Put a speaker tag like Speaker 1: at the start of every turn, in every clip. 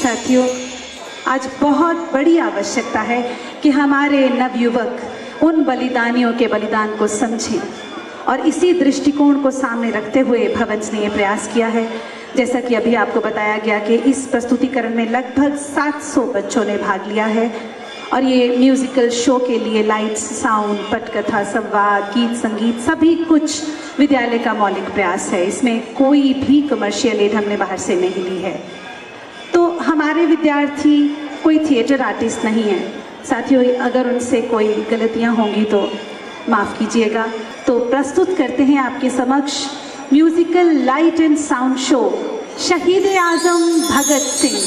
Speaker 1: साथियों, आज बहुत बड़ी आवश्यकता है कि हमारे नवयुवक उन बलिदानियों के बलिदान को समझें और इसी दृष्टिकोण को सामने रखते हुए भवंस ने ये प्रयास किया है। जैसा कि अभी आपको बताया गया कि इस प्रस्तुतिकरण में लगभग 700 बच्चों ने भाग लिया है और ये म्यूजिकल शो के लिए लाइट्स, साउंड, पटकथा, संवाद, गीत, संगीत सभी कुछ विद्यालय का मौलिक प्रयास है। इसमें कोई भी कमर्शियल एड हमने बाहर से नहीं ली है। तो हमारे विद्यार्थी कोई थिएटर आर्टिस्ट नहीं है। साथियों, अगर उनसे कोई गलतियां होंगी तो माफ़ कीजिएगा। तो प्रस्तुत करते हैं आपके समक्ष musical light and sound show शहीद आजम भगत सिंह।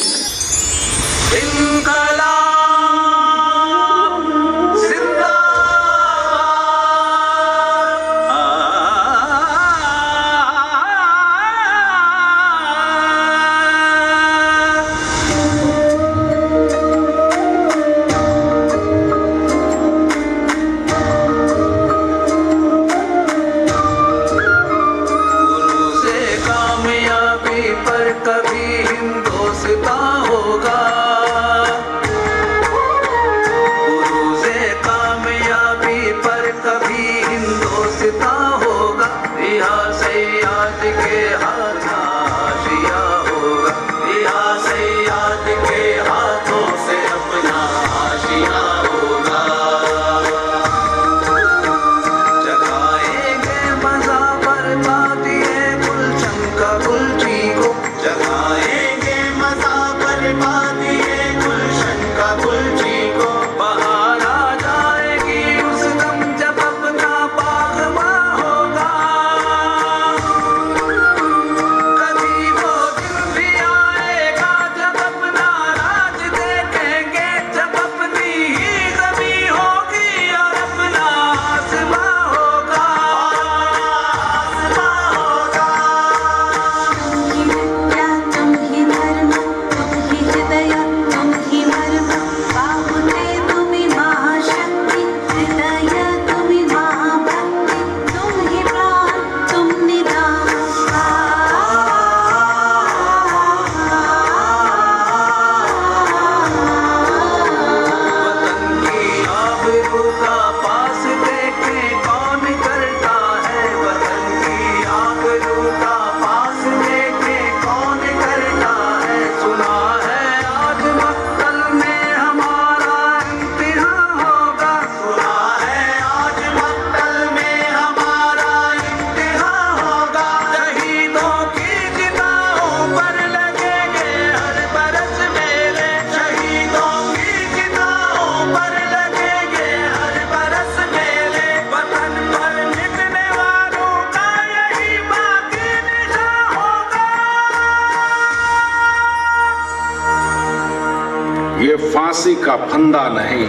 Speaker 2: फांसी का फंदा नहीं,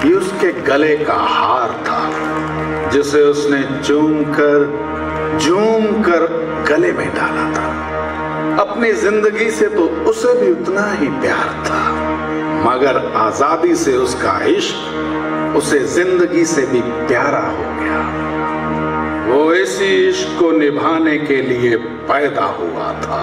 Speaker 2: ये उसके गले का हार था जिसे उसने चूम कर गले में डाला था। अपनी जिंदगी से तो उसे भी उतना ही प्यार था, मगर आजादी से उसका इश्क उसे जिंदगी से भी प्यारा हो गया। वो इसी इश्क को निभाने के लिए पैदा हुआ था।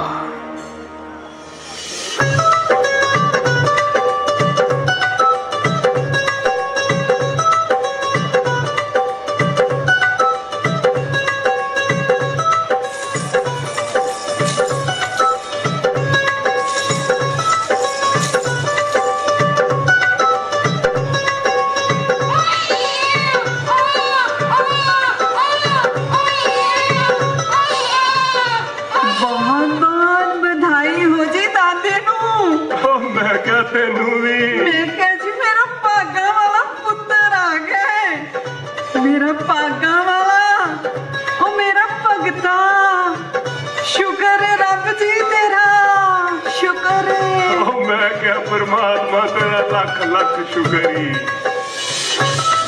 Speaker 3: परमात्मा तेरा लाख लाख शुक्रिया।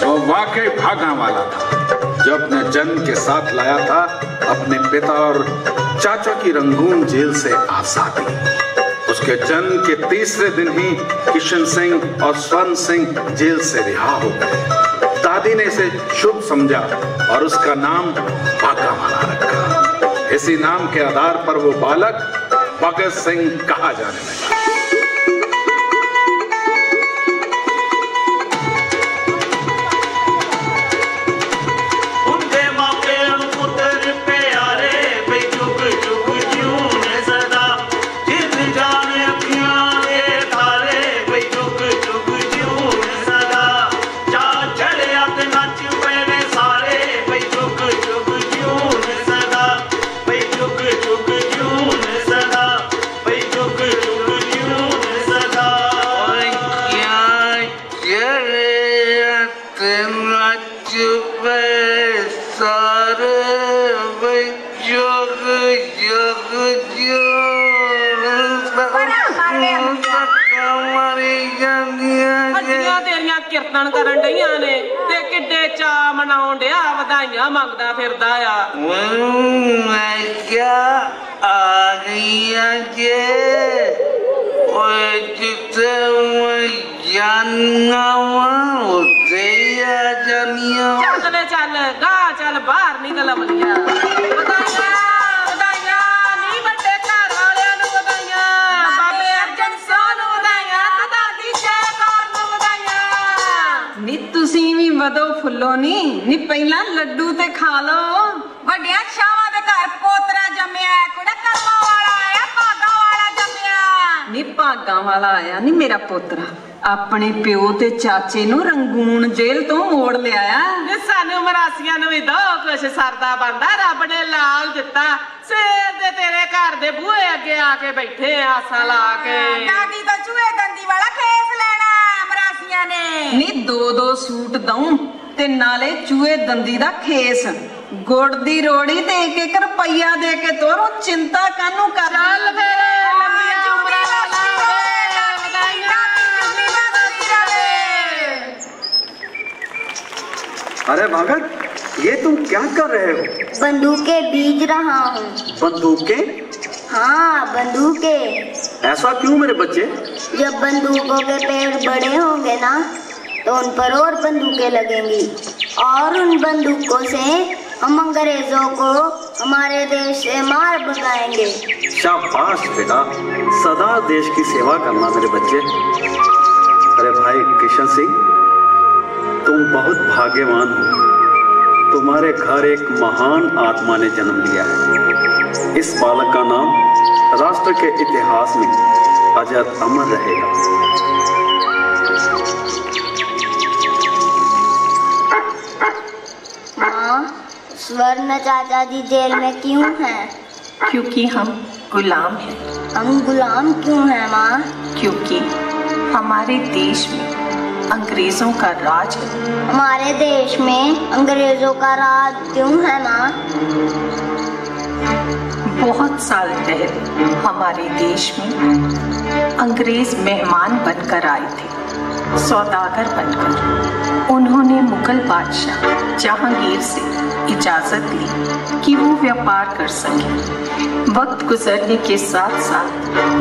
Speaker 2: वो वाकई भागा वाला था जो अपने जन्म के साथ लाया था अपने पिता और चाचा की रंगून जेल से आजादी। उसके जन्म के तीसरे दिन ही किशन सिंह और स्वर्ण सिंह जेल से रिहा हो गए। दादी ने इसे शुभ समझा और उसका नाम भागा वाला रखा। इसी नाम के आधार पर वो बालक भगत सिंह कहा जाने लगा।
Speaker 4: कीर्तन करन डईयां ने ते किड्डे चा मनाउण डिया वधाइयां मंगदा फिरदा आ।
Speaker 5: मैं क्या आ गई जे ओए जिथे मैं जाना उसे आ जानिया।
Speaker 4: चल चल गा चल बाहर निकल अमलिया। वधाइयां वधाइयां नी बड़े घर वालियां नूं वधाइयां, बाबे अर्जन साह नूं वधाइयां, ते दादी जयकार नूं वधाइयां। नी तुसीं भी वधो फुੱਲੋ नी ਪਹਿਲਾਂ ਲੱਡੂ ਤੇ ਖਾ ਲਓ।
Speaker 6: ਵੱਡਿਆਂ ਸ਼ਾਵਾਂ ਦੇ ਘਰ ਪੋਤਰਾ ਜੰਮਿਆ, ਕੁੜਾ ਕਰਮਾਂ ਵਾਲਾ ਆਇਆ, ਭਾਗਾਂ ਵਾਲਾ ਜੰਮਿਆ।
Speaker 4: ਨੀ ਭਾਗਾਂ ਵਾਲਾ ਆਇਆ ਨੀ ਮੇਰਾ ਪੋਤਰਾ, ਆਪਣੇ ਪਿਓ ਤੇ ਚਾਚੇ ਨੂੰ ਰੰਗੂਨ ਜੇਲ੍ਹ ਤੋਂ ਮੋੜ ਲਿਆਇਆ। ਨੀ ਸਾਨੂੰ ਮਰਾਸੀਆਂ ਨੂੰ ਵੀ ਦੋ ਕੁਛ ਸਰਦਾ ਬੰਦਾ, ਰੱਬ ਨੇ ਲਾਲ ਦਿੱਤਾ। ਸਵੇਰ ਦੇ ਤੇਰੇ ਘਰ ਦੇ ਬੂਹੇ ਅੱਗੇ ਆ ਕੇ ਬੈਠੇ ਆਸਾਂ ਲਾ ਕੇ।
Speaker 6: ਦਾਦੀ ਤਾਂ ਚੂਹੇ ਦੰਦੀ ਵਾਲਾ ਖੇਸ ਲੈਣਾ ਮਰਾਸੀਆਂ ਨੇ।
Speaker 4: ਨੀ ਦੋ ਸੂਟ ਦਊਂ ਤੇ ਨਾਲੇ ਚੂਹੇ ਦੰਦੀ ਦਾ ਖੇਸ, ਗੁੜ ਦੀ ਰੋੜੀ ਤੇ 1 ਰੁਪਈਆ ਦੇ ਕੇ ਤੋਰੂ, ਚਿੰਤਾ ਕਾਹਨੂੰ ਕਰ। ਚੱਲ ਫੇਰ ਲੰਮੀਆਂ ਉਮਰਾਂ ਵਾਲਾ
Speaker 7: अरे भगत, ये तुम क्या कर रहे हो?
Speaker 8: बंदूकें बीज रहा हूँ।
Speaker 7: बंदूकें?
Speaker 8: हाँ बंदूकें।
Speaker 7: ऐसा क्यों मेरे बच्चे?
Speaker 8: जब बंदूकों के पेड़ बड़े होंगे ना तो उन पर और बंदूकें लगेंगी, और उन बंदूकों से हम अंग्रेजों को हमारे देश से मार भगाएंगे।
Speaker 7: शाबाश बेटा, सदा देश की सेवा करना मेरे बच्चे। अरे भाई किशन सिंह, तुम बहुत भाग्यवान हो। तुम्हारे घर एक महान आत्मा ने जन्म लिया है। इस बालक का नाम राष्ट्र के इतिहास में अजर अमर रहेगा।
Speaker 8: माँ, स्वर्ण चाचा जी जेल में क्यों हैं?
Speaker 4: क्योंकि हम गुलाम हैं।
Speaker 8: हम गुलाम क्यों हैं माँ?
Speaker 4: क्योंकि हमारे देश में अंग्रेजों का राज है।
Speaker 8: हमारे देश में अंग्रेजों का राज क्यों है माँ?
Speaker 4: बहुत साल पहले हमारे देश में अंग्रेज मेहमान बनकर आए थे, सौदागर बनकर। उन्होंने मुगल बादशाह जहांगीर से इजाजत ली कि वो व्यापार कर सके। वक्त गुजरने के साथ साथ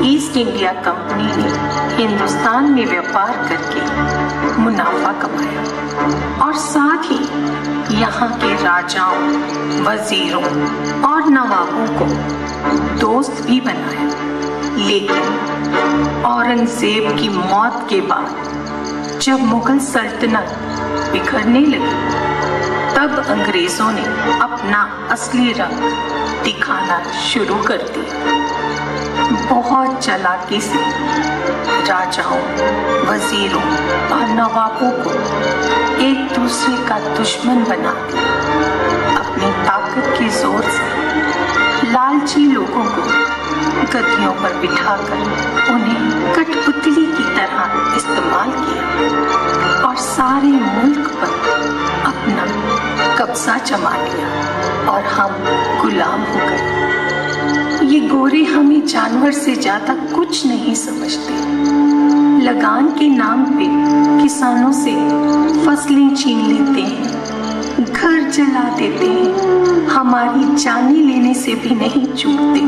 Speaker 4: ईस्ट इंडिया कंपनी ने हिंदुस्तान में व्यापार करके मुनाफा कमाया और साथ ही यहाँ के राजाओं, वजीरों और नवाबों को दोस्त भी बनाया। लेकिन औरंगजेब की मौत के बाद जब मुगल सल्तनत बिखरने लगी, तब अंग्रेजों ने अपना असली रंग दिखाना शुरू कर दिया। बहुत चालाकी से राजाओं, वजीरों और नवाबों को एक दूसरे का दुश्मन बना दिया। अपनी ताकत के जोर से लालची लोगों को गद्दियों पर बिठाकर उन्हें कठपुतली की तरह इस्तेमाल किया और सारे मुल्क पर अपना कब्जा जमा लिया और हम गुलाम हो गए। ये गोरे हमें जानवर से ज्यादा कुछ नहीं समझते। लगान के नाम पे किसानों से फसलें छीन लेते हैं, घर जला देते हैं, हमारी जानें लेने से भी नहीं चूकते।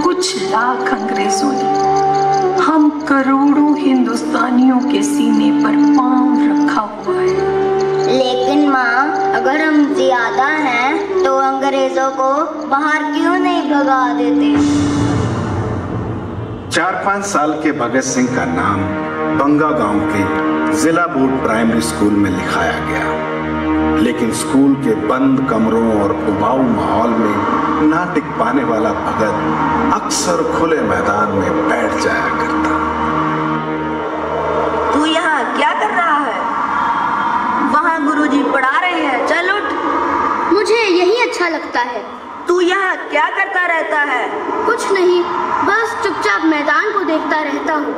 Speaker 4: कुछ लाख अंग्रेजों ने हम करोड़ों हिंदुस्तानियों के सीने पर पांव रखा हुआ है।
Speaker 8: लेकिन माँ, अगर हम ज्यादा हैं तो अंग्रेजों को बाहर क्यों नहीं भगा देते?
Speaker 2: 4-5 साल के भगत सिंह का नाम बंगा गांव के जिला बोर्ड प्राइमरी स्कूल में लिखाया गया, लेकिन स्कूल के बंद कमरों और उबाऊ माहौल में ना टिक पाने वाला भगत अक्सर खुले मैदान में बैठ जाया करता।
Speaker 8: तू यहाँ क्या कर रहा है? वहाँ गुरुजी पढ़ा रहे हैं, चल उठ।
Speaker 9: मुझे यही अच्छा लगता है।
Speaker 8: तू यहाँ क्या करता रहता है?
Speaker 9: कुछ नहीं, बस चुपचाप मैदान को देखता रहता हूँ।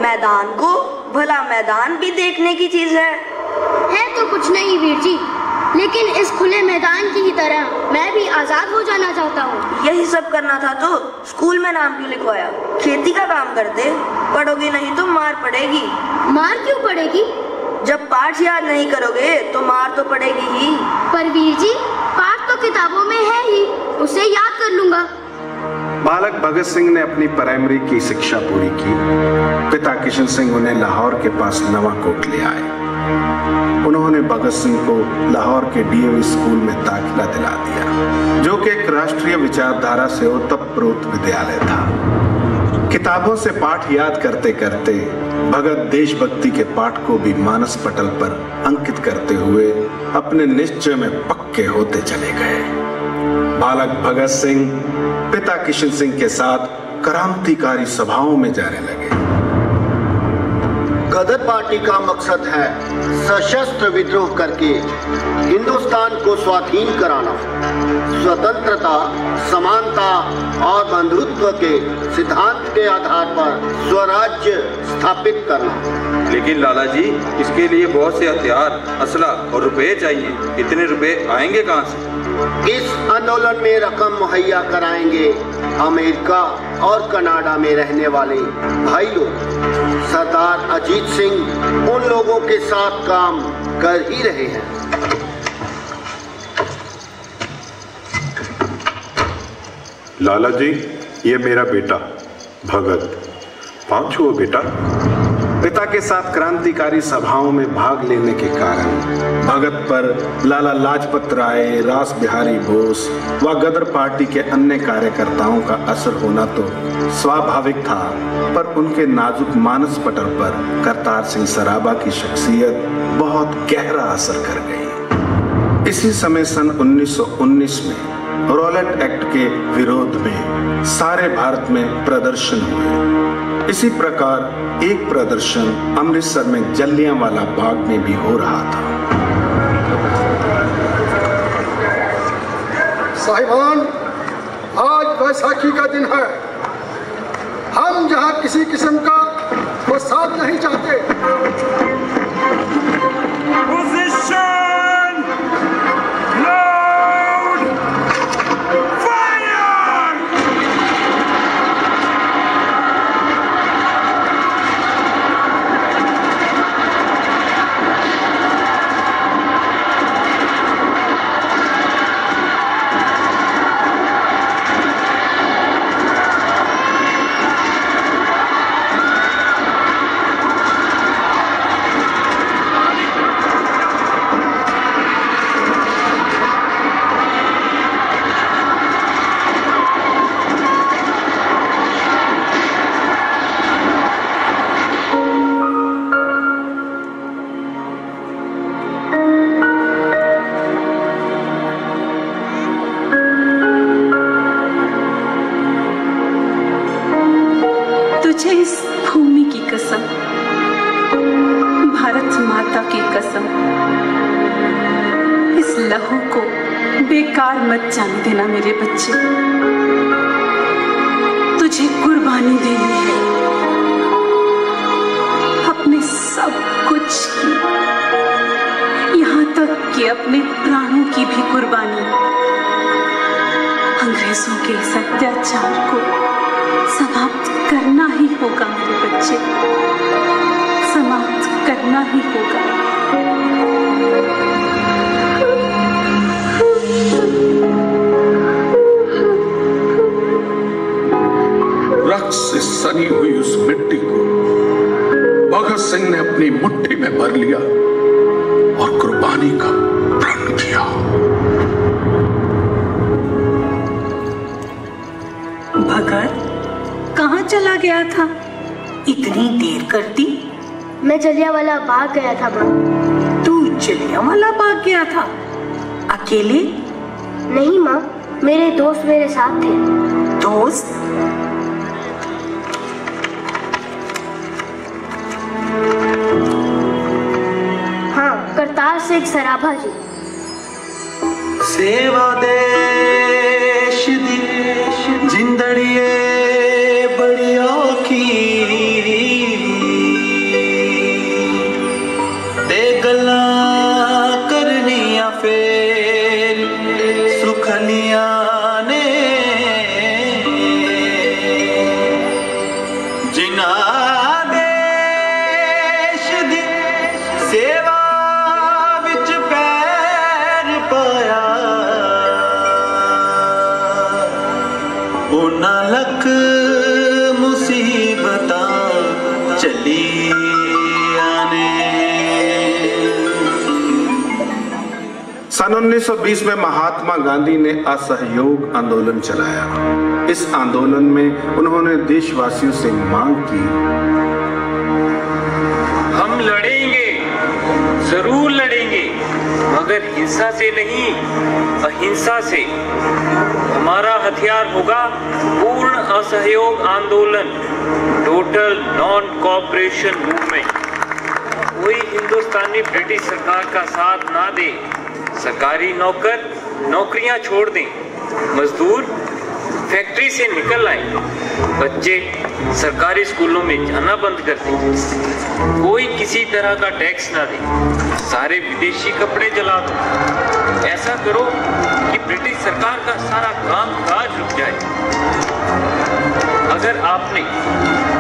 Speaker 8: मैदान को? भला मैदान भी देखने की चीज है
Speaker 9: तो कुछ नहीं वीर जी, लेकिन इस खुले मैदान की ही तरह मैं भी आजाद हो जाना चाहता हूँ।
Speaker 8: यही सब करना था तो स्कूल में नाम क्यों लिखवाया? खेती का काम करते, पढ़ोगे नहीं तो मार पड़ेगी।
Speaker 9: मार क्यों पड़ेगी?
Speaker 8: जब पाठ याद नहीं करोगे तो मार तो पड़ेगी ही।
Speaker 9: पर वीर जी, पाठ तो किताबों में है ही, उसे याद कर लूंगा।
Speaker 2: बालक भगत सिंह ने अपनी प्राइमरी की शिक्षा पूरी की। पिता किशन सिंह उन्हें लाहौर के पास नवाकोट ले आए। उन्होंने भगत सिंह को लाहौर के डीएवी स्कूल में दाखिला दिला दिया, जो कि एक राष्ट्रीय विचारधारा से ओतप्रोत विद्यालय था। किताबों से पाठ याद करते करते भगत देशभक्ति के पाठ को भी मानस पटल पर अंकित करते हुए अपने निश्चय में पक्के होते चले गए। बालक भगत सिंह पिता किशन सिंह के साथ क्रांतिकारी सभाओं में जाने लगे।
Speaker 10: गदर पार्टी का मकसद है सशस्त्र विद्रोह करके हिंदुस्तान को स्वाधीन कराना, स्वतंत्रता, समानता और बंधुत्व के सिद्धांत के आधार पर स्वराज्य स्थापित करना।
Speaker 11: लेकिन लाला जी, इसके लिए बहुत से हथियार, असला और रुपए चाहिए। इतने रुपए आएंगे कहाँ से?
Speaker 10: इस आंदोलन में रकम मुहैया कराएंगे अमेरिका और कनाडा में रहने वाले भाई लोग। सरदार अजीत सिंह उन लोगों के साथ काम कर ही रहे हैं।
Speaker 3: लाला जी, ये मेरा बेटा भगत। पाँव छुओ बेटा।
Speaker 2: पिता के साथ क्रांतिकारी सभाओं में भाग लेने के कारण भगत पर लाला लाजपत राय, रास बिहारी बोस व गदर पार्टी के अन्य कार्यकर्ताओं का असर होना तो स्वाभाविक था, पर उनके नाजुक मानस पटल पर करतार सिंह सराबा की शख्सियत बहुत गहरा असर कर गई। इसी समय सन 1919 में रॉलेट एक्ट के विरोध में सारे भारत में प्रदर्शन हुए। इसी प्रकार एक प्रदर्शन अमृतसर में जलियांवाला बाग में भी हो रहा था।
Speaker 12: साहिबान, आज वैसाखी का दिन है। हम जहां किसी किस्म का फसाद नहीं चाहते।
Speaker 3: Position, load, fire.
Speaker 4: तुझे इस भूमि की कसम, भारत माता की कसम, इस लहू को बेकार मत जाने देना मेरे बच्चे। तुझे कुर्बानी देनी है, अपने सब कुछ की, यहाँ तक कि अपने प्राणों की भी कुर्बानी। अंग्रेजों के इस अत्याचार को समाप्त करना ही होगा मेरे बच्चे, समाप्त करना ही होगा।
Speaker 2: रक्त से सनी हुई उस मिट्टी को भगत सिंह ने अपनी मुट्ठी में भर लिया और कुर्बानी का प्रण किया।
Speaker 4: भगत कहाँ चला गया था? इतनी देर कर दी।
Speaker 9: मैं जलियांवाला बाग गया था माँ।
Speaker 4: तू जलियांवाला बाग गया था? अकेले?
Speaker 9: नहीं माँ, मेरे दोस्त मेरे साथ थे।
Speaker 4: दोस्त?
Speaker 9: हाँ, करतार सिंह सराभा जी।
Speaker 13: सेवा देश दी जिंदड़िए बड़ी औखी ते गल्लां करनियां फेर सुखनियां ने जिन्ना देश दी सेवा विच पैर पाया उन्ना लख मुसीबतां चली आने।
Speaker 2: सन 1920 में महात्मा गांधी ने असहयोग आंदोलन चलाया। इस आंदोलन में उन्होंने देशवासियों से मांग की,
Speaker 14: हम लड़ेंगे, जरूर लड़ेंगे, मगर हिंसा से नहीं, अहिंसा से। हमारा हथियार होगा पूर्ण असहयोग आंदोलन, टोटल नॉन कोऑपरेशन मूवमेंट। कोई हिंदुस्तानी ब्रिटिश सरकार का साथ ना दे, सरकारी नौकर नौकरियां छोड़ दें, मजदूर फैक्ट्री से निकल आए, बच्चे सरकारी स्कूलों में जाना बंद कर दें, कोई किसी तरह का टैक्स ना दे, सारे विदेशी कपड़े जला दो। ऐसा करो कि ब्रिटिश सरकार का सारा काम काज रुक जाए। अगर आपने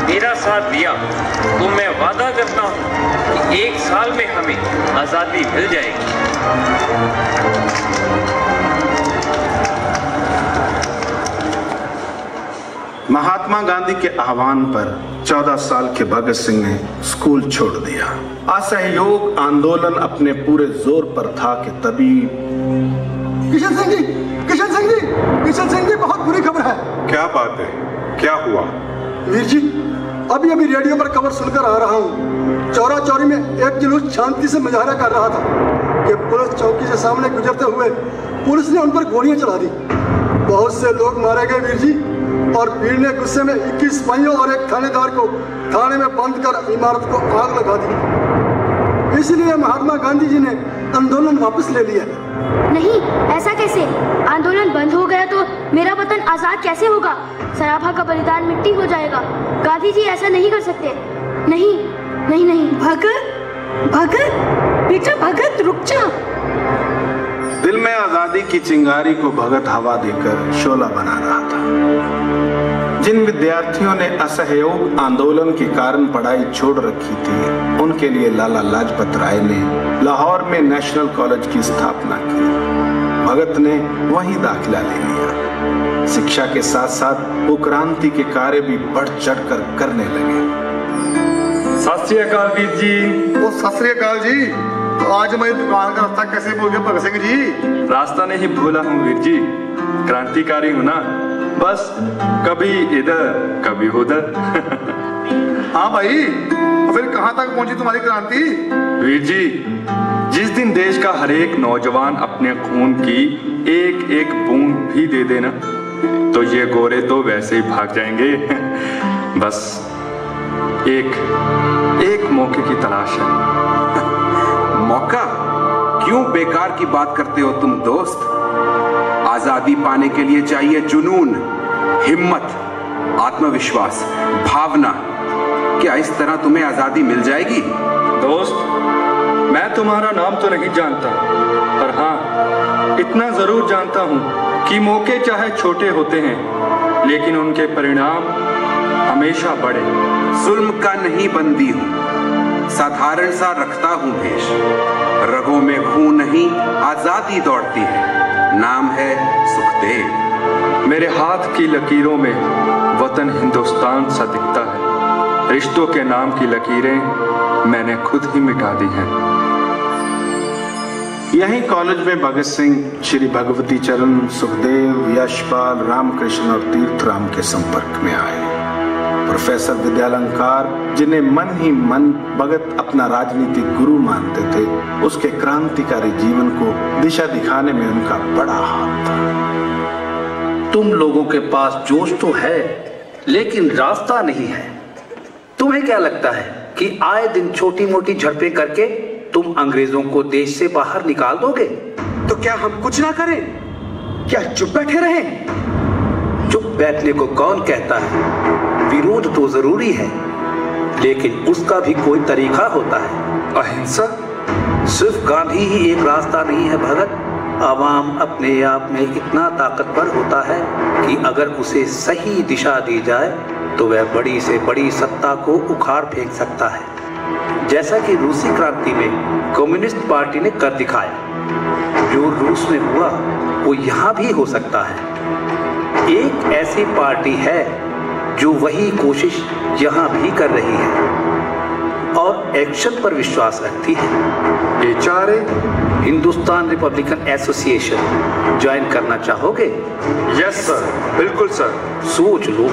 Speaker 14: मेरा साथ दिया तो मैं वादा करता हूं कि 1 साल में हमें आजादी मिल जाएगी।
Speaker 2: महात्मा गांधी के आह्वान पर 14 साल के भगत सिंह ने स्कूल छोड़ दिया। असहयोग आंदोलन अपने पूरे जोर पर था कि तभी
Speaker 12: किशन सिंह जी, किशन सिंह जी, किशन सिंह जी, बहुत बुरी खबर है।
Speaker 3: क्या बात है, क्या हुआ?
Speaker 12: वीर जी, अभी अभी रेडियो पर खबर सुनकर आ रहा हूँ। चौरा चौरी में एक जुलूस शांति से मुजाहरा कर रहा था कि पुलिस चौकी से सामने गुजरते हुए पुलिस ने उन पर गोलियां चला दी। बहुत से लोग मारे गए वीर जी, और भीड़ ने गुस्से में 21 सिपाहियों और एक थानेदार को थाने में बंद कर इमारत को आग लगा दी। इसलिए महात्मा गांधी जी ने आंदोलन वापस ले लिया।
Speaker 9: नहीं, ऐसा कैसे? आंदोलन बंद हो गया तो मेरा वतन आजाद कैसे होगा? सराभा का बलिदान मिट्टी हो जाएगा। गांधी जी ऐसा नहीं कर सकते। नहीं नहीं नहीं।
Speaker 4: भगत, भगत, बेटा भगत, रुक जा।
Speaker 2: दिल में आजादी की चिंगारी को भगत हवा देकर शोला बना रहा था। जिन विद्यार्थियों ने असहयोग आंदोलन के कारण पढ़ाई छोड़ रखी थी, उनके लिए लाला लाजपत राय ने लाहौर में नेशनल कॉलेज की स्थापना की। भगत ने वहीं दाखिला ले लिया। शिक्षा के साथ साथ वो क्रांति के कार्य भी बढ़ चढ़कर करने लगे।
Speaker 15: सत श्री अकाल वीर जी।
Speaker 12: ओ सत श्री अकाल जी। तो आज मैं दुकान का रास्ता कैसे भूल गए भगत सिंह जी?
Speaker 15: रास्ता नहीं भूला हूँ वीर जी, क्रांतिकारी हूँ ना, बस कभी इधर कभी उधर।
Speaker 12: हाँ भाई, तो फिर कहाँ तक पहुंची तुम्हारी क्रांति?
Speaker 15: वीर जी, जिस दिन देश का हर एक नौजवान अपने खून की एक एक बूंद भी दे देना, तो ये गोरे तो वैसे ही भाग जाएंगे। बस एक मौके की तलाश है।
Speaker 16: मौका? क्यों बेकार की बात करते हो तुम दोस्त? आजादी पाने के लिए चाहिए जुनून, हिम्मत, आत्मविश्वास, भावना। क्या इस तरह तुम्हें आजादी मिल जाएगी?
Speaker 15: दोस्त, मैं तुम्हारा नाम तो नहीं जानता, पर हाँ, इतना जरूर जानता हूँ कि मौके चाहे छोटे होते हैं, लेकिन उनके परिणाम हमेशा बड़े।
Speaker 16: जुल्म का नहीं बंदी हूँ, साधारण सा रखता हूँ भेष। रगों में खून नहीं, आजादी दौड़ती है। नाम है सुखदेव।
Speaker 15: मेरे हाथ की लकीरों में वतन हिंदुस्तान सा दिखता है। रिश्तों के नाम की लकीरें मैंने खुद ही मिटा दी हैं।
Speaker 2: यहीं कॉलेज में भगत सिंह श्री भगवती चरण, सुखदेव, यशपाल, रामकृष्ण और तीर्थराम के संपर्क में आए। प्रोफेसर विद्यालंकार, जिन्हें मन ही मन भगत अपना राजनीतिक गुरु मानते थे, उसके क्रांतिकारी जीवन को दिशा दिखाने में उनका बड़ा हाथ था।
Speaker 7: तुम लोगों के पास जोश तो है, लेकिन रास्ता नहीं है। तुम्हें क्या लगता है कि आए दिन छोटी मोटी झड़पें करके तुम अंग्रेजों को देश से बाहर निकाल दोगे?
Speaker 16: तो क्या हम कुछ ना करें? क्या चुप बैठे रहें?
Speaker 7: चुप बैठने को कौन कहता है? विरोध तो जरूरी है, लेकिन उसका भी कोई तरीका होता है।
Speaker 16: अहिंसा?
Speaker 7: सिर्फ गांधी ही एक रास्ता नहीं है भगत। आवाम अपने आप में इतना ताकतवर होता है कि अगर उसे सही दिशा दी जाए तो वह बड़ी से बड़ी सत्ता को उखाड़ फेंक सकता है, जैसा कि रूसी क्रांति में कम्युनिस्ट पार्टी ने कर दिखाया। जो रूस में हुआ वो यहाँ भी हो सकता है। एक ऐसी पार्टी है जो वही कोशिश यहाँ भी कर रही है और एक्शन पर विश्वास रखती है।
Speaker 16: HRA?
Speaker 7: Hindustan Republican association join करना चाहोगे?
Speaker 16: यस सर, बिल्कुल सर।
Speaker 7: सोच लो,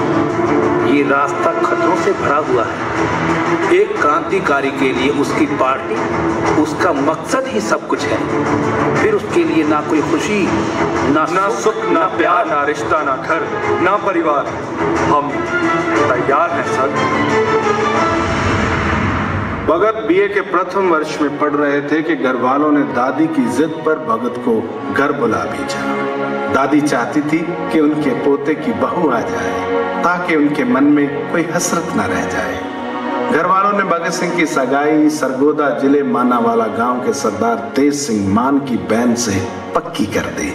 Speaker 7: ये रास्ता खतरों से भरा हुआ है। एक क्रांतिकारी के लिए उसकी पार्टी, उसका मकसद ही सब कुछ है। फिर उसके लिए ना कोई खुशी, ना
Speaker 16: सुख, ना प्यार, ना रिश्ता, ना घर, ना परिवार। हम तैयार हैं सर।
Speaker 2: भगत बीए के प्रथम वर्ष में पढ़ रहे थे कि घर वालों ने दादी की जिद पर भगत को घर बुला भेजा। दादी चाहती थी कि उनके पोते की बहू आ जाए ताकि उनके मन में कोई हसरत न रह जाए। घर वालों ने भगत सिंह की सगाई सरगोदा जिले मानावाला गांव के सरदार तेज सिंह मान की बहन से पक्की कर दी।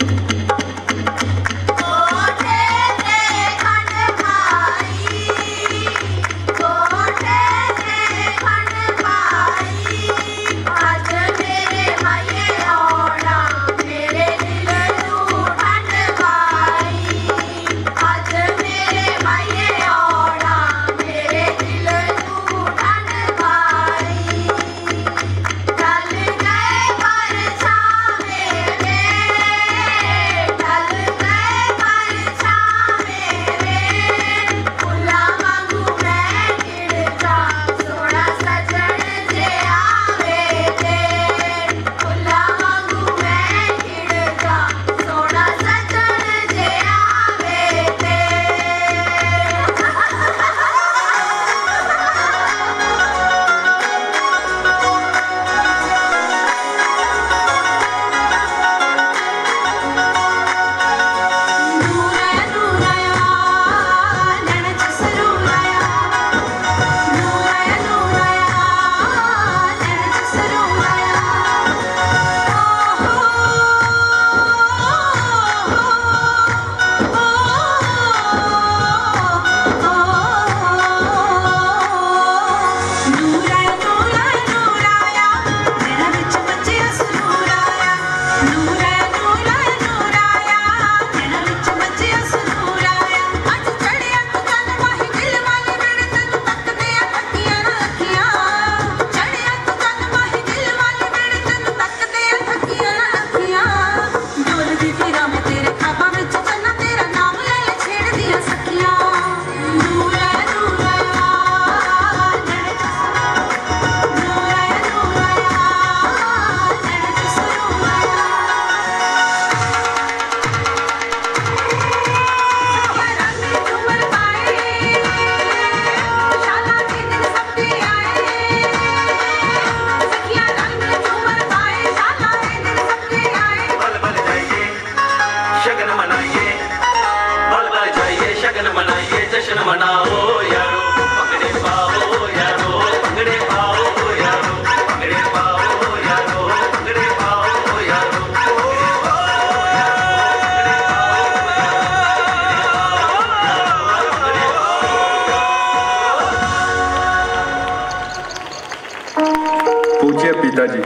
Speaker 15: पिताजी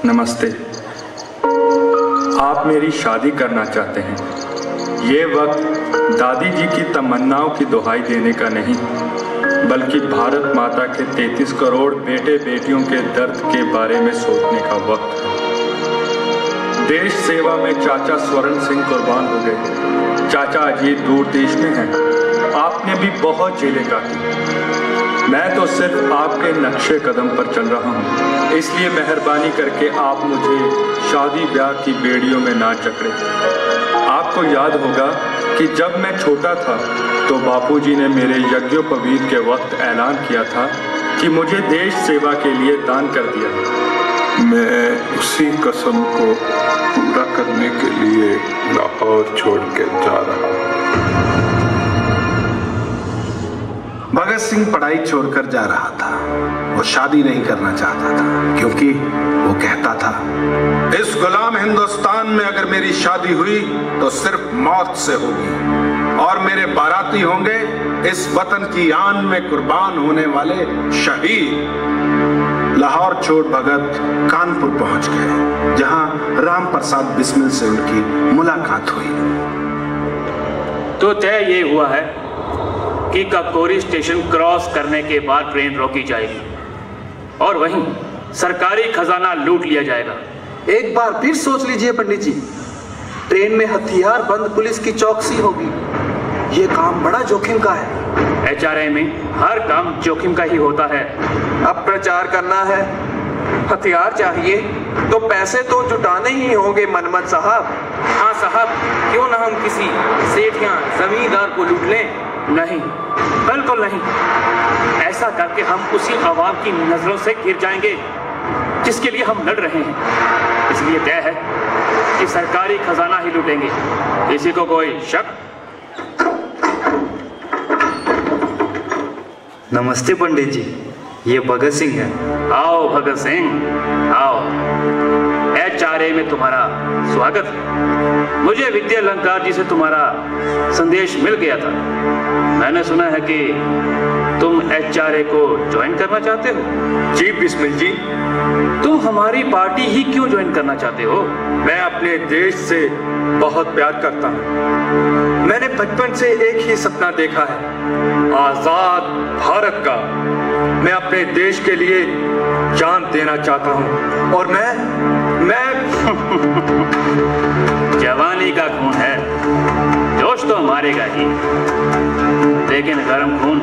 Speaker 15: नमस्ते। आप मेरी शादी करना चाहते हैं। ये वक्त दादी जी की तमन्नाओं की दुहाई देने का नहीं, बल्कि भारत माता के 33 करोड़ बेटे बेटियों के दर्द के बारे में सोचने का वक्त है। देश सेवा में चाचा स्वर्ण सिंह कुर्बान हो गए। चाचा अजीत दूर देश में हैं। आपने भी बहुत जेलें काटी। मैं तो सिर्फ आपके नक्शे कदम पर चल रहा हूँ, इसलिए मेहरबानी करके आप मुझे शादी ब्याह की बेड़ियों में ना जकड़े। आपको याद होगा कि जब मैं छोटा था तो बापूजी ने मेरे यज्ञोपवीत के वक्त ऐलान किया था कि मुझे देश सेवा के लिए दान कर दिया।
Speaker 3: मैं उसी कसम को पूरा करने के लिए लाहौर छोड़ के जा रहा हूँ।
Speaker 2: भगत सिंह पढ़ाई छोड़कर जा रहा था। वो शादी नहीं करना चाहता था क्योंकि वो कहता था, इस गुलाम हिंदुस्तान में अगर मेरी शादी हुई तो सिर्फ मौत से होगी और मेरे बाराती होंगे इस वतन की आन में कुर्बान होने वाले शहीद। लाहौर छोड़ भगत कानपुर पहुंच गए, जहां राम प्रसाद बिस्मिल से उनकी मुलाकात हुई।
Speaker 14: तो तय ये हुआ है कि काकोरी स्टेशन क्रॉस करने के बाद ट्रेन रोकी जाएगी और वहीं सरकारी खजाना लूट लिया जाएगा।
Speaker 17: एक बार फिर सोच लीजिए पंडित जी, ट्रेन में हथियार बंद पुलिस की चौकसी होगी। ये काम बड़ा जोखिम का है।
Speaker 14: HRA में हर काम जोखिम का ही होता है।
Speaker 11: अब प्रचार करना है, हथियार चाहिए तो पैसे तो जुटाने ही होंगे मनमत साहब।
Speaker 14: हाँ साहब, क्यों ना हम किसी सेठ या जमींदार को लूट लें। नहीं, बिल्कुल नहीं। ऐसा करके हम उसी आवाम की नजरों से गिर जाएंगे जिसके लिए हम लड़ रहे हैं। इसलिए तय है कि सरकारी खजाना ही लूटेंगे। किसी को कोई शक?
Speaker 18: नमस्ते पंडित जी, ये भगत सिंह है।
Speaker 14: आओ भगत सिंह, आओ। HRA में तुम्हारा स्वागत है। मुझे विद्यालंकार जी से तुम्हारा संदेश मिल गया था। मैंने सुना है कि तुम HRA को ज्वाइन करना चाहते हो।
Speaker 15: जी बिस्मिल जी।
Speaker 14: तुम हमारी पार्टी ही क्यों ज्वाइन करना चाहते हो?
Speaker 15: मैं अपने देश से बहुत प्यार करता हूँ। मैंने बचपन से एक ही सपना देखा है, आजाद भारत का। मैं अपने देश के लिए जान देना चाहता हूँ और मैं
Speaker 14: जवानी का खून है, जोश तो मारेगा ही, लेकिन गर्म खून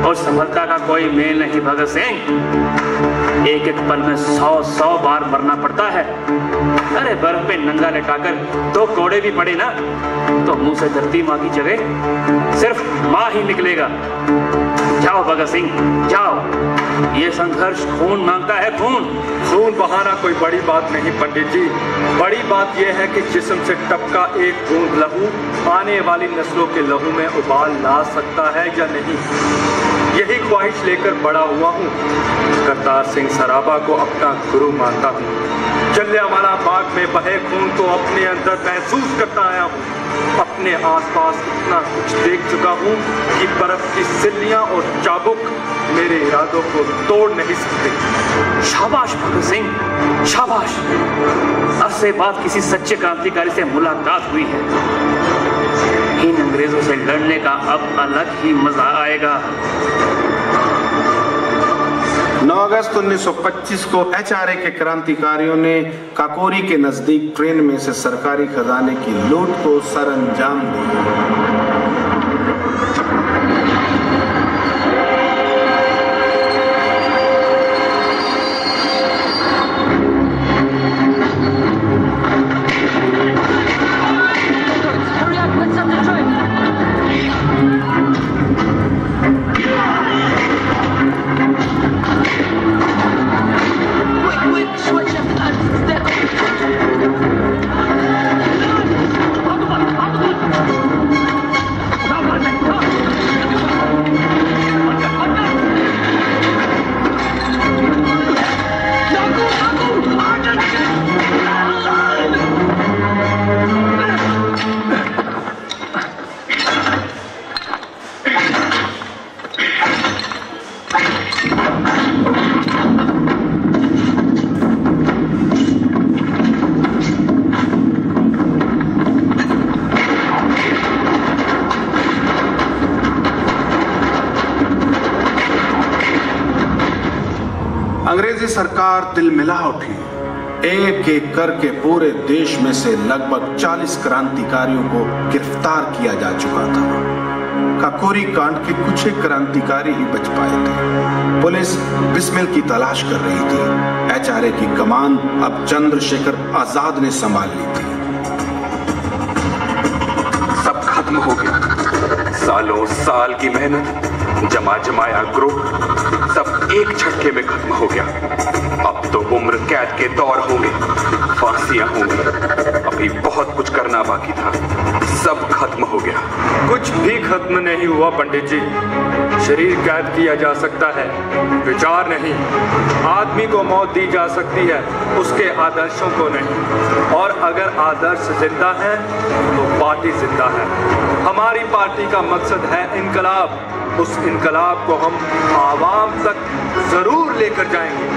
Speaker 14: और सफलता का कोई मेल नहीं भगत सिंह। एक एक पल में 100 बार मरना पड़ता है। अरे बर्फ पे नंगा लटाकर 2 कोड़े भी पड़े ना तो मुंह से धरती माँ की जगह सिर्फ माँ ही निकलेगा। जाओ भगत सिंह, जाओ। ये संघर्ष खून मांगता है, खून
Speaker 15: बहाना कोई बड़ी बात नहीं पंडित जी। बड़ी बात यह है कि जिस्म से टपका एक बूंद लहू आने वाली नस्लों के लहू में उबाल ला सकता है या नहीं। यही ख्वाहिश लेकर बड़ा हुआ हूँ। करतार सिंह सराबा को अपना गुरु मानता हूँ। जलियांवाला बाग में बहे खून को अपने अंदर महसूस करता आया हूँ। अपने आसपास इतना कुछ देख चुका हूँ कि बर्फ की सिल्लियाँ और चाबुक मेरे इरादों को तोड़ नहीं सकते।
Speaker 14: शाबाश भगत सिंह, शाबाश। अरसे बाद किसी सच्चे क्रांतिकारी से मुलाकात हुई है। इन अंग्रेजों से लड़ने का अब अलग ही मजा आएगा।
Speaker 2: 9 अगस्त 1925 को HRA के क्रांतिकारियों ने काकोरी के नजदीक ट्रेन में से सरकारी खजाने की लूट को सरअंजाम दिया। अंग्रेजी सरकार दिल मिला उठी। एक एक करके पूरे देश में से लगभग 40 क्रांतिकारियों को गिरफ्तार किया जा चुका था। काकोरी कांड के कुछ एक क्रांतिकारी ही बच पाए थे। पुलिस बिस्मिल की तलाश कर रही थी। एचआरए की कमान अब चंद्रशेखर आजाद ने संभाल ली थी।
Speaker 16: सब खत्म हो गया। सालों साल की मेहनत, जमा जमाया ग्रोथ सब एक झटके में खत्म हो गया। अब तो उम्र कैद के दौर होंगे, फांसियां होंगी। अभी बहुत कुछ करना बाकी था, सब खत्म हो गया।
Speaker 15: कुछ भी खत्म नहीं हुआ पंडित जी। शरीर कैद किया जा सकता है, विचार नहीं। आदमी को मौत दी जा सकती है, उसके आदर्शों को नहीं। और अगर आदर्श जिंदा है तो पार्टी जिंदा है। हमारी पार्टी का मकसद है इनकलाब। उस इनकलाब को हम आवाम तक जरूर लेकर जाएंगे।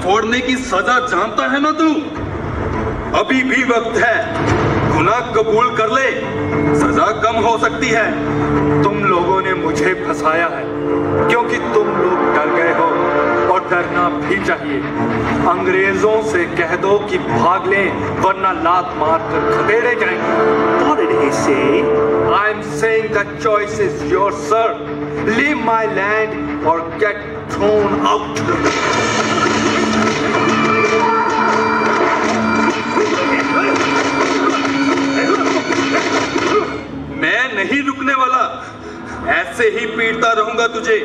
Speaker 15: फोड़ने की सजा जानता है ना तू? अभी भी वक्त है, गुनाह कबूल कर ले, सजा कम हो सकती है। तुम लोगों ने मुझे फंसाया है क्योंकि तुम लोग डर गए हो और डरना भी चाहिए। अंग्रेजों से कह दो कि भाग लें वरना लात मार कर खदेड़े जाएंगे। What did he say? I'm saying the choice is yours, sir. Leave my land or get thrown out. मैं नहीं रुकने वाला, ऐसे ही पीटता रहूंगा तुझे।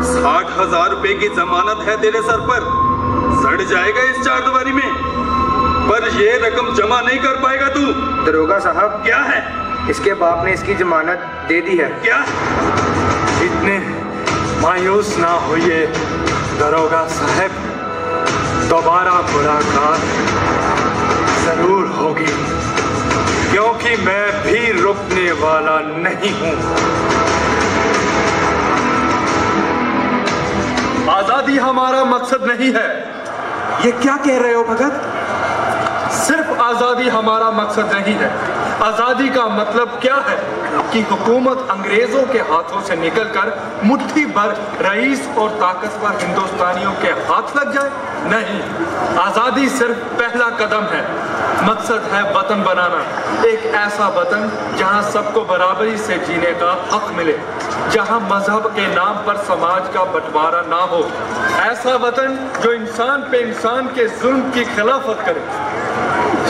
Speaker 15: 60,000 रुपए की जमानत है तेरे सर पर, सड़ जाएगा इस चारदीवारी में, पर ये रकम जमा नहीं कर पाएगा तू।
Speaker 19: दरोगा साहब,
Speaker 15: क्या है?
Speaker 19: इसके बाप ने इसकी जमानत दे दी है।
Speaker 15: क्या? इतने मायूस ना होइए दरोगा साहब, दोबारा मुलाकात जरूर होगी, क्योंकि मैं भी रुकने वाला नहीं हूं। आजादी हमारा मकसद नहीं है।
Speaker 11: ये क्या कह रहे हो भगत?
Speaker 15: सिर्फ आजादी हमारा मकसद नहीं है। आजादी का मतलब क्या है कि हुकूमत अंग्रेजों के हाथों से निकलकर मुट्ठी भर रईस और ताकतवर हिंदुस्तानियों के हाथ लग जाए? नहीं, आजादी सिर्फ पहला कदम है। मकसद है वतन बनाना, एक ऐसा वतन जहां सबको बराबरी से जीने का हक मिले, जहां मजहब के नाम पर समाज का बंटवारा ना हो, ऐसा वतन जो इंसान पे इंसान के जुल्म की खिलाफत करे।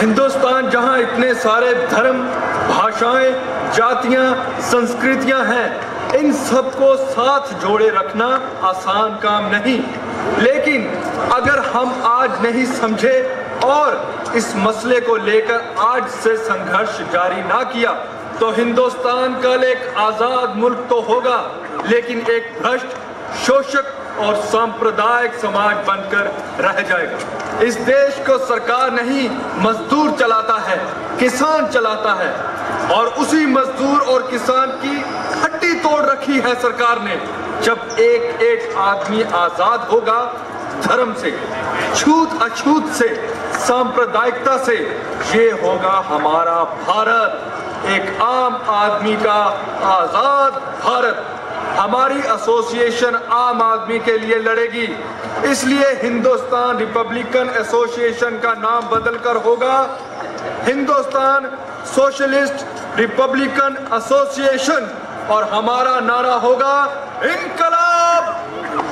Speaker 15: हिंदुस्तान जहां इतने सारे धर्म, भाषाएं, जातियां, संस्कृतियां हैं, इन सबको साथ जोड़े रखना आसान काम नहीं। लेकिन अगर हम आज नहीं समझे और इस मसले को लेकर आज से संघर्ष जारी ना किया तो हिंदुस्तान कल एक आजाद मुल्क तो होगा, लेकिन एक भ्रष्ट, शोषक और सांप्रदायिक समाज बनकर रह जाएगा। इस देश को सरकार नहीं, मजदूर चलाता है, किसान चलाता है, और उसी मजदूर और किसान की हड्डी तोड़ रखी है सरकार ने। जब एक एक आदमी आजाद होगा धर्म से, छूत अछूत से, सांप्रदायिकता से, ये होगा हमारा भारत, एक आम आदमी का आजाद भारत। हमारी एसोसिएशन आम आदमी के लिए लड़ेगी, इसलिए हिंदुस्तान रिपब्लिकन एसोसिएशन का नाम बदलकर होगा हिंदुस्तान सोशलिस्ट रिपब्लिकन एसोसिएशन, और हमारा नारा होगा इनकलाब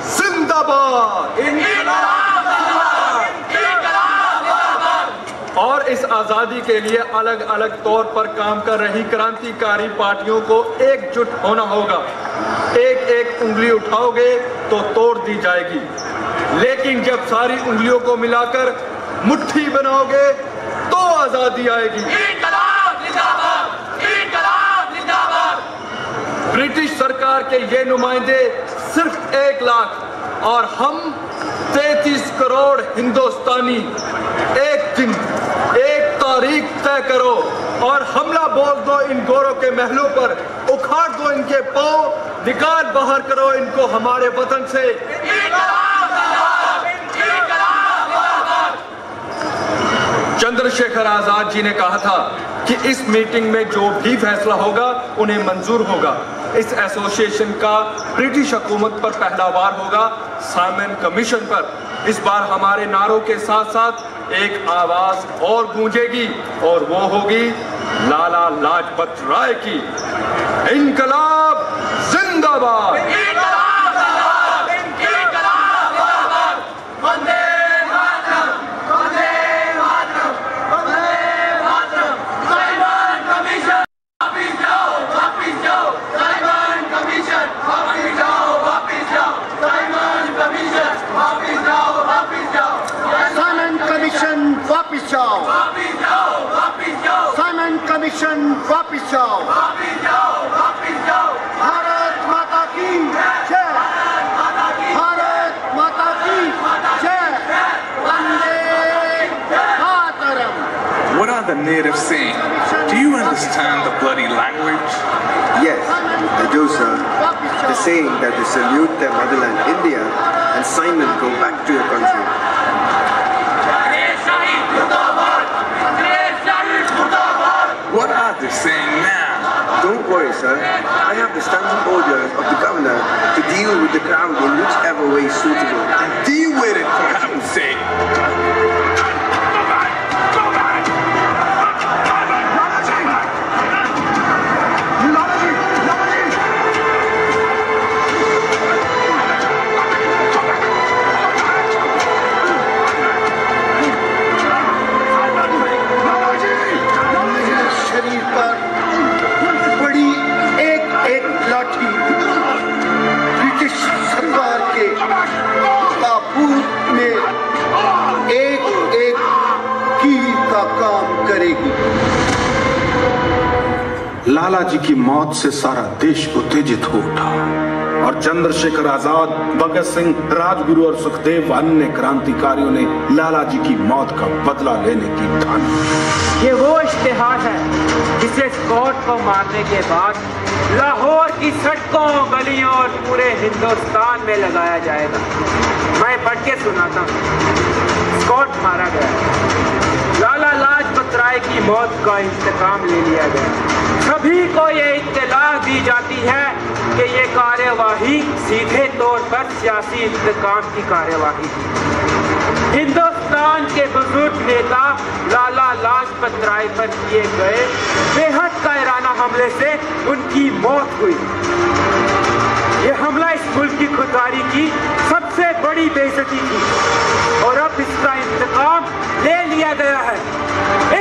Speaker 15: जिंदाबाद, इनकलाब जिंदाबाद, और इस आजादी के लिए अलग अलग तौर पर काम कर रही क्रांतिकारी पार्टियों को एकजुट होना होगा। एक एक उंगली उठाओगे तो तोड़ दी जाएगी, लेकिन जब सारी उंगलियों को मिलाकर मुट्ठी बनाओगे तो आजादी आएगी। ब्रिटिश सरकार के ये नुमाइंदे सिर्फ 1 लाख और हम 33 करोड़ हिंदुस्तानी एक दिन एक तारीख तय करो और हमला बोल दो इन गोरों के महलों पर, उखाड़ दो इनके पांव, निकाल बाहर करो इनको हमारे वतन से। चंद्रशेखर आजाद जी ने कहा था कि इस मीटिंग में जो भी फैसला होगा उन्हें मंजूर होगा। इस एसोसिएशन का ब्रिटिश हुकूमत पर पहला वार होगा साइमन कमीशन पर। इस बार हमारे नारों के साथ साथ एक आवाज और गूंजेगी और वो होगी लाला लाजपत राय की। इनकलाब जिंदाबाद।
Speaker 10: साइमन कमीशन वापिस जाओ। भारत माता की जय। भारत माता की जय। Vande Mataram.
Speaker 16: What are the natives saying? Do you understand the bloody language?
Speaker 20: Yes, I do, sir. They're saying that they salute their motherland, India, and Simon, go back to your country.
Speaker 16: What are they saying now?
Speaker 20: Don't worry, sir. I have the standing order of the governor to deal with the crowd in whichever way is suitable.
Speaker 16: And deal with it, for heaven's sake.
Speaker 2: लाला जी की मौत से सारा देश उत्तेजित हो उठा और चंद्रशेखर आजाद, भगत सिंह, राजगुरु और सुखदेव अन्य क्रांतिकारियों ने लाला जी की मौत का बदला लेने की ठानी।
Speaker 21: ये वो इश्तिहार है जिसे स्कॉट को मारने के बाद लाहौर की सड़कों, गलियों और पूरे हिंदुस्तान में लगाया जाएगा। मैं पढ़ के सुनाता हूँ। स्कॉट मारा गया, लाला लाजपत राय की मौत का इंतकाम ले लिया गया। सभी को ये इत्तला दी जाती है कि ये कार्यवाही सीधे तौर पर सियासी इंतकाम की कार्यवाही थी। हिंदुस्तान के बुजुर्ग नेता लाला लाजपत राय पर किए गए बेहद कायराना हमले से उनकी मौत हुई। ये हमला इस मुल्क की खुददारी की सबसे बड़ी बेइज्जती थी और अब इसका इंतकाम ले लिया गया है।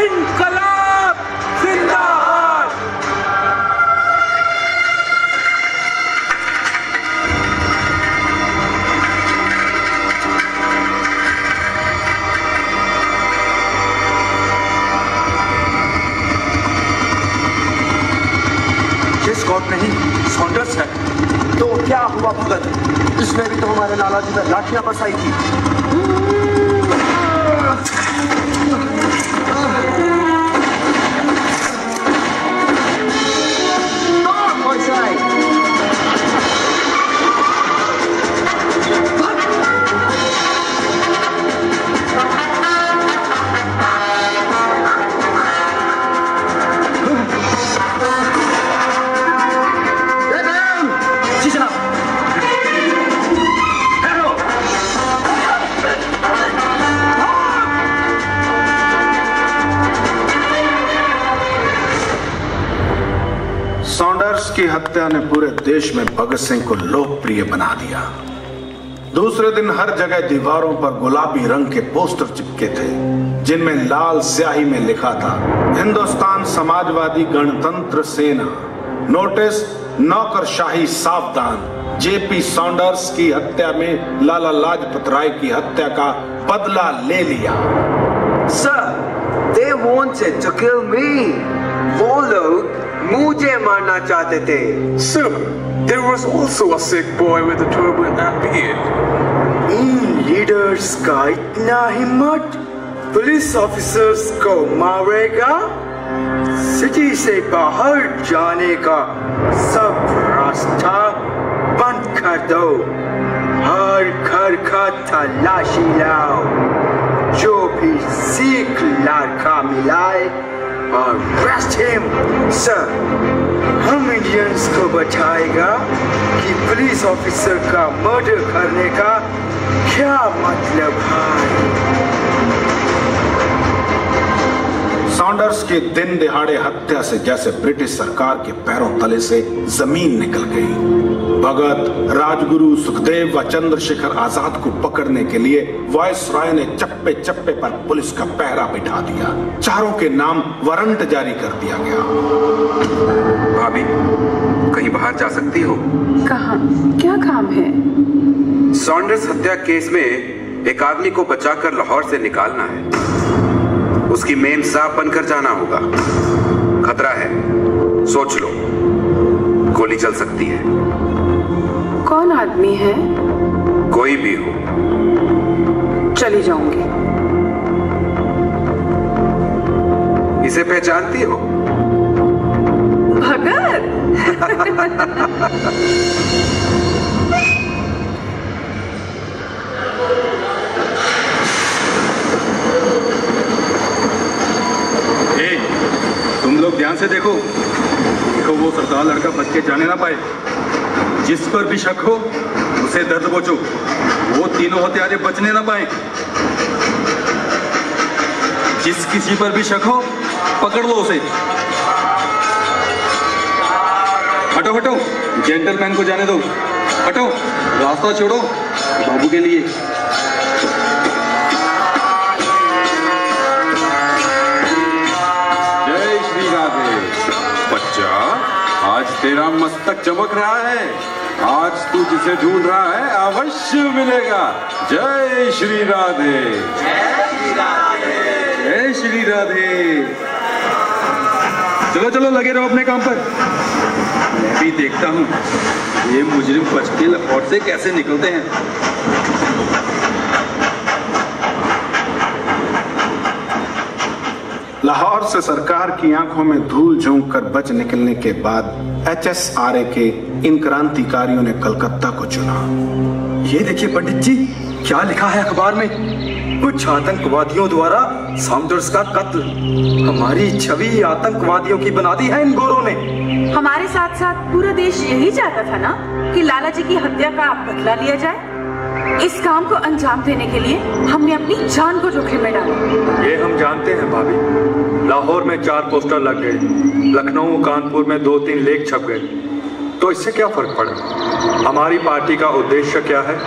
Speaker 21: इनकलाब जिंदाबाद।
Speaker 17: ये स्कॉट नहीं, सॉन्डर्स है। तो क्या हुआ भगत? इसने भी तो हमारे लाला जी पर लाठियां बरसाई थी।
Speaker 2: सॉन्डर्स की हत्या ने पूरे देश में भगत सिंह को लोकप्रिय बना दिया। दूसरे दिन हर जगह दीवारों पर गुलाबी रंग के पोस्टर चिपके थे जिनमें लाल स्याही में लिखा था हिंदुस्तान समाजवादी गणतंत्र सेना, नोटिस नौकरशाही सावधान, जेपी सॉन्डर्स की हत्या में लाला लाजपत राय की हत्या का बदला ले लिया।
Speaker 5: Sir, they wanted to kill me. वो लोग मुझे मारना चाहते थे।
Speaker 11: Sir, there was also a sick boy with a turban and beard.
Speaker 18: In leaders का इतना हिम्मत, पुलिस ऑफिसर्स को मारेगा? सिटी से बाहर जाने का सब रास्ता बंद कर दो। हर घर का तलाशी लाओ, जो भी सिख लड़का मिलाए और अरेस्ट हिम। सर, हम इंडियंस को बताएगा कि पुलिस ऑफिसर का मर्डर करने का क्या मतलब है।
Speaker 2: सॉन्डर्स की दिन दिहाड़े हत्या से जैसे ब्रिटिश सरकार के पैरों तले से जमीन निकल गई। भगत, राजगुरु, सुखदेव व चंद्रशेखर आजाद को पकड़ने के लिए वायसराय ने चप्पे चप्पे पर पुलिस का पहरा बिठा दिया। चारों के नाम वारंट जारी कर दिया गया।
Speaker 16: भाभी, कहीं बाहर जा सकती हो?
Speaker 4: कहाँ? क्या काम है?
Speaker 16: सॉन्डर्स हत्या केस में एक आदमी को बचाकर लाहौर से निकालना है। उसकी मेम साहब बनकर जाना होगा। खतरा है, सोच लो, गोली चल सकती है।
Speaker 4: कौन आदमी है?
Speaker 16: कोई भी हो।
Speaker 4: चली जाऊंगी।
Speaker 16: इसे पहचानती हो?
Speaker 4: भगत।
Speaker 15: तुम लोग ध्यान से देखो, वो सरदार लड़का बच के जाने ना पाए। जिस पर भी शक हो उसे दर्द पहुंचो, वो तीनों हत्यारे बचने ना पाए। जिस किसी पर भी शक हो पकड़ लो उसे। हटो हटो, जेंटलमैन को जाने दो। हटो, रास्ता छोड़ो बाबू के लिए।
Speaker 16: बच्चा, आज तेरा मस्तक चमक रहा है। आज तू जिसे ढूंढ रहा है अवश्य मिलेगा। जय श्री राधे।
Speaker 15: जय श्री राधे। जय श्री राधे। चलो चलो, लगे रहो अपने काम पर। मैं भी देखता हूँ ये मुजरिम बच के लाहौर से कैसे निकलते हैं।
Speaker 2: लाहौर से सरकार की आंखों में धूल झोंक कर बच निकलने के बाद HSRA के इन क्रांतिकारियों ने कलकत्ता को चुना।
Speaker 18: ये देखिए पंडित जी, क्या लिखा है अखबार में? कुछ आतंकवादियों द्वारा सॉन्डर्स का कत्ल। हमारी छवि आतंकवादियों की बना दी है इन गोरों ने।
Speaker 4: हमारे साथ साथ पूरा देश यही चाहता था ना कि लाला जी की हत्या का बदला लिया जाए। इस काम को अंजाम देने के लिए हमने अपनी जान को जोखिम में डाला।
Speaker 15: ये हम जानते हैं भाभी। लाहौर में 4 पोस्टर लग गए, लखनऊ कानपुर में 2-3 लेख छप गए, तो इससे क्या फर्क पड़ा? हमारी पार्टी का उद्देश्य क्या है,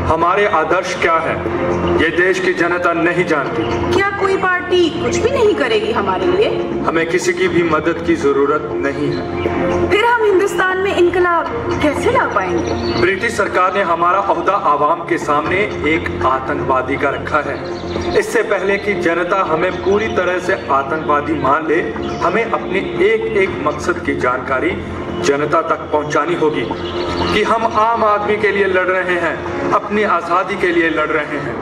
Speaker 15: हमारे आदर्श क्या है, ये देश की जनता नहीं जानती।
Speaker 4: क्या कोई पार्टी कुछ भी नहीं करेगी हमारे लिए?
Speaker 15: हमें किसी की भी मदद की जरूरत नहीं है।
Speaker 4: फिर हम हिंदुस्तान में इनकलाब कैसे ला पाएंगे?
Speaker 15: ब्रिटिश सरकार ने हमारा ओहदा आवाम के सामने एक आतंकवादी का रखा है। इससे पहले कि जनता हमें पूरी तरह से आतंकवादी मान ले, हमें अपने एक एक मकसद की जानकारी जनता तक पहुंचानी होगी कि हम आम आदमी के लिए लड़ रहे हैं, अपनी आजादी के लिए लड़ रहे हैं।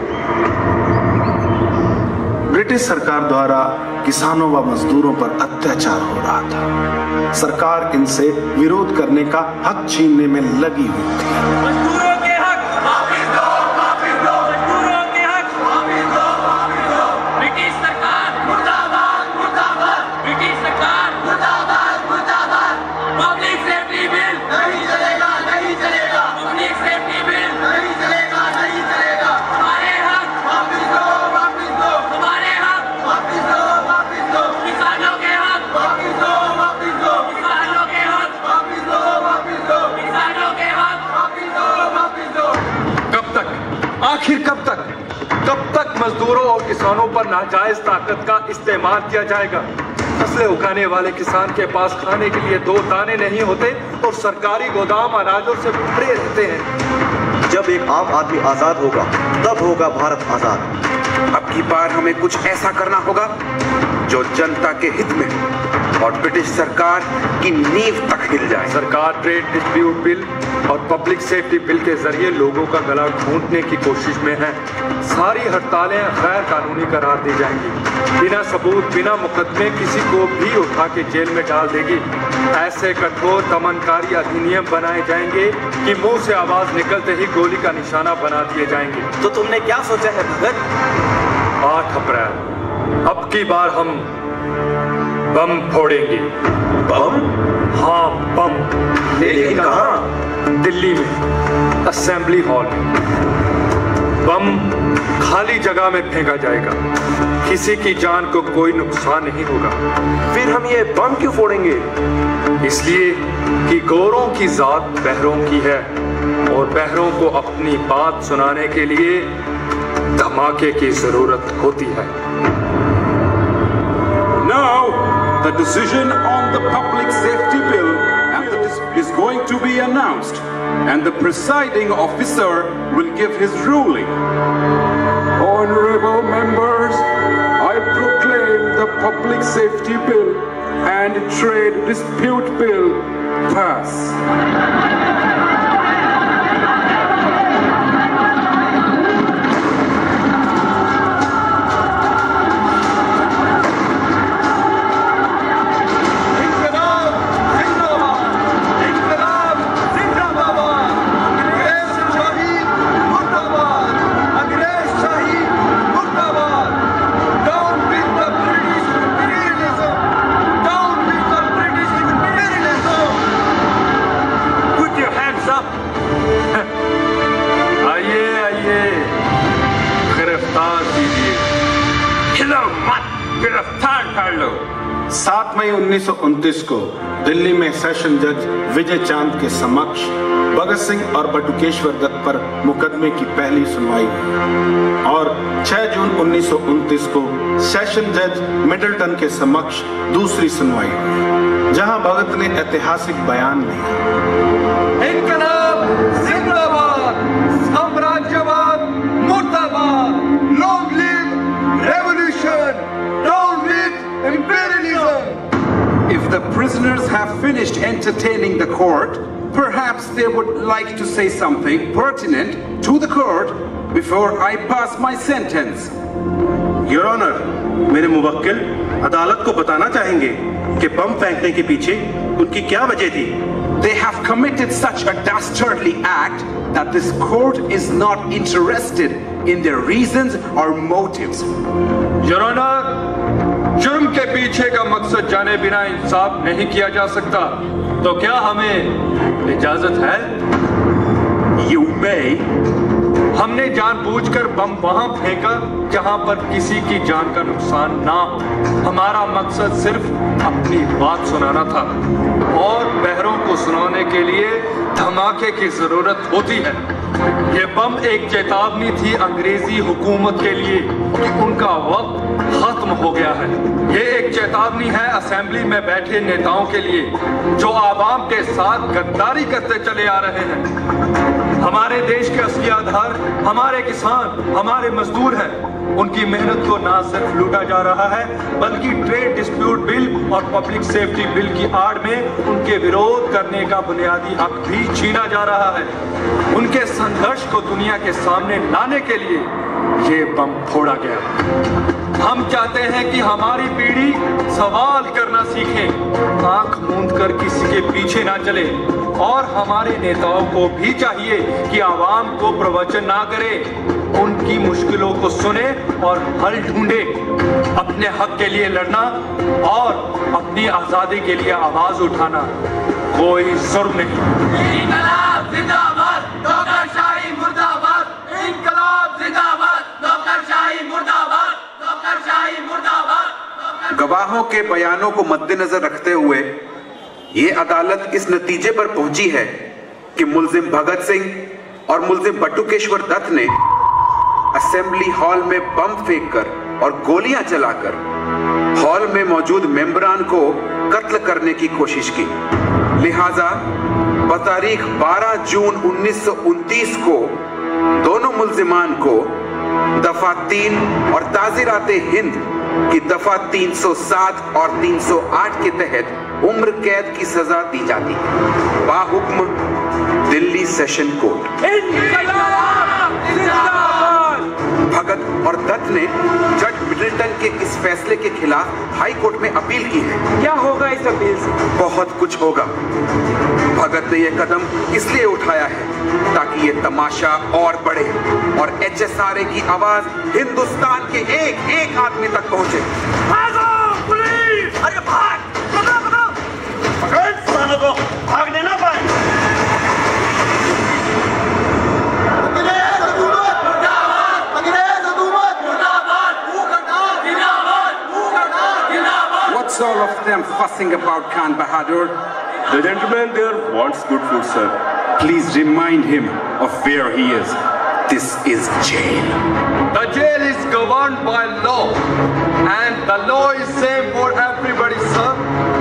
Speaker 2: ब्रिटिश सरकार द्वारा किसानों व मजदूरों पर अत्याचार हो रहा था। सरकार इनसे विरोध करने का हक छीनने में लगी हुई थी।
Speaker 1: मजदूरों के हक वापस दो, वापस दो। मजदूरों के हक वापस दो, वापस दो। ब्रिटिश सरकार मुर्दाबाद, मुर्दाबाद। ब्रिटिश सरकार मुर्दाबाद, मुर्दाबाद। पब्लिक सेफ्टी बिल नहीं चलेगा, नहीं चलेगा। पब्लिक सेफ्टी बिल नहीं चलेगा, नहीं चलेगा। हमारे हक वापस दो, वापस दो। हमारे हक वापस दो, वापस दो। किसानों के हक वापस दो, वापस दो। किसानों के हक वापस दो, वापस दो। किसानों के हक वापस दो, वापस दो।
Speaker 15: पर नाजायज ताकत का इस्तेमाल किया जाएगा। फसलें उगाने वाले किसान के पास खाने के लिए 2 दाने नहीं होते और सरकारी गोदाम अनाजों से भरे रहते हैं।
Speaker 18: जब एक आम आदमी आजाद होगा तब होगा भारत आजाद।
Speaker 16: अब की बार हमें कुछ ऐसा करना होगा जो जनता के हित में और ब्रिटिश सरकार की नींव तक हिल जाए।
Speaker 15: सरकार ट्रेड डिस्प्यूट बिल और पब्लिक सेफ्टी बिल के जरिए लोगों का गला घोंटने की कोशिश में है। सारी हड़तालें गैर कानूनी करार दी जाएंगी। बिना सबूत बिना मुकदमे किसी को भी उठा के जेल में डाल देगी। ऐसे कठोर दमनकारी अधिनियम बनाए जाएंगे कि मुंह से आवाज निकलते ही गोली का निशाना बना दिए जाएंगे।
Speaker 18: तो तुमने क्या सोचा है भगत?
Speaker 15: 8 अप्रैल अब की बार हम बम फोड़ेंगे।
Speaker 18: बम?
Speaker 15: हाँ बम।
Speaker 18: लेकिन कहाँ?
Speaker 15: दिल्ली में असेंबली हॉल में। बम खाली जगह में फेंका जाएगा। किसी की जान को कोई नुकसान नहीं होगा।
Speaker 11: फिर हम ये बम क्यों फोड़ेंगे?
Speaker 15: इसलिए कि गोरों की जात बहरों की है और बहरों को अपनी बात सुनाने के लिए धमाके की जरूरत होती है।
Speaker 2: Now, the decision on the public safety bill is going to be announced, and the presiding officer will give his ruling. Honorable members, I proclaim the public safety bill and trade dispute bill pass. गिरफ्तार कर लो। 7 मई 1929 को दिल्ली में session जज विजय चांद के समक्ष भगत सिंह और बटुकेश्वर दत्त पर मुकदमे की पहली सुनवाई हुई और 6 जून 1929 को सेशन जज मिडलटन के समक्ष दूसरी सुनवाई हुई, जहां भगत ने ऐतिहासिक बयान दिया।
Speaker 12: इनकलाब जिंदाबाद, साम्राज्यवाद मुर्दाबाद, long live revolution, down with imperialism.
Speaker 2: If the prisoners have finished entertaining the court, perhaps they would like to say something pertinent to the court before I pass my sentence.
Speaker 18: Your Honor, मेरे मुवक्किल अदालत को बताना चाहेंगे कि बम फेंकने के पीछे उनकी क्या वजह थी।
Speaker 2: They have committed such a dastardly act that this court is not interested in their reasons or motives.
Speaker 15: Your Honor, जुर्म के पीछे का मकसद जाने बिना इंसाफ नहीं किया जा सकता, तो क्या हमें इजाजत है?
Speaker 2: You may.
Speaker 15: हमने जानबूझकर बम वहां फेंका जहां पर किसी की जान का नुकसान ना हो। हमारा मकसद सिर्फ अपनी बात सुनाना था और बहरों को सुनाने के लिए धमाके की जरूरत होती है। ये बम एक चेतावनी थी अंग्रेजी हुकूमत के लिए कि उनका वक्त खत्म हो गया है। ये एक चेतावनी है असेंबली में बैठे नेताओं के लिए जो आवाम के साथ गद्दारी करते चले आ रहे हैं। हमारे देश के असली आधार हमारे किसान, हमारे मजदूर हैं। उनकी मेहनत को ना सिर्फ लूटा जा रहा है बल्कि ट्रेड डिस्प्यूट बिल और पब्लिक सेफ्टी बिल की आड़ में उनके विरोध करने का बुनियादी हक भी छीना जा रहा है। उनके संघर्ष को दुनिया के सामने लाने के लिए ये बम फोड़ा गया। हम चाहते हैं कि हमारी पीढ़ी सवाल करना सीखे, आंख मूंद कर किसी के पीछे ना चले और हमारे नेताओं को भी चाहिए कि आवाम को प्रवचन ना करे, उनकी मुश्किलों को सुने और हल ढूंढे। अपने हक के लिए लड़ना और अपनी आजादी के लिए आवाज उठाना कोई जुर्म नहीं।
Speaker 1: इनकलाब जिंदाबाद, नौकरशाही मुर्दाबाद। इनकलाब जिंदाबाद, नौकरशाही मुर्दाबाद, नौकरशाही मुर्दाबाद।
Speaker 16: गवाहों के बयानों को मद्देनजर रखते हुए ये अदालत इस नतीजे पर पहुंची है कि मुल्जिम भगत सिंह और मुल्जिम बटुकेश्वर दत्त ने असेंबली हॉल में बम फेंककर और गोलियां चलाकर हॉल में मौजूद मेंबरान को कत्ल करने की कोशिश की। लिहाजा बतारीख 12 जून 1929 को दोनों मुल्जिमान को दफा 3 और ताज़ीराते हिंद की दफा 307 और 308 के तहत उम्र कैद की सजा दी जाती है बाहुक्म दिल्ली सेशन कोर्ट। भगत और दत्त ने जज मिडलटन के इस फैसले के खिलाफ हाई कोर्ट में अपील की है।
Speaker 21: क्या होगा इस अपील से?
Speaker 16: बहुत कुछ होगा। भगत ने यह कदम इसलिए उठाया है ताकि ये तमाशा और बढ़े और HSRA की आवाज हिंदुस्तान के एक एक आदमी तक पहुंचे।
Speaker 1: भागो पुलिस! अरे भाग! पकड़ो पकड़ो! पकड़ सालों को भागने ना पाए।
Speaker 16: What's all of them fussing about, Khan Bahadur?
Speaker 6: The gentleman there wants good food, sir.
Speaker 16: Please remind him of where he is. This is jail.
Speaker 22: The jail is governed by law, and the law is same for everybody, sir.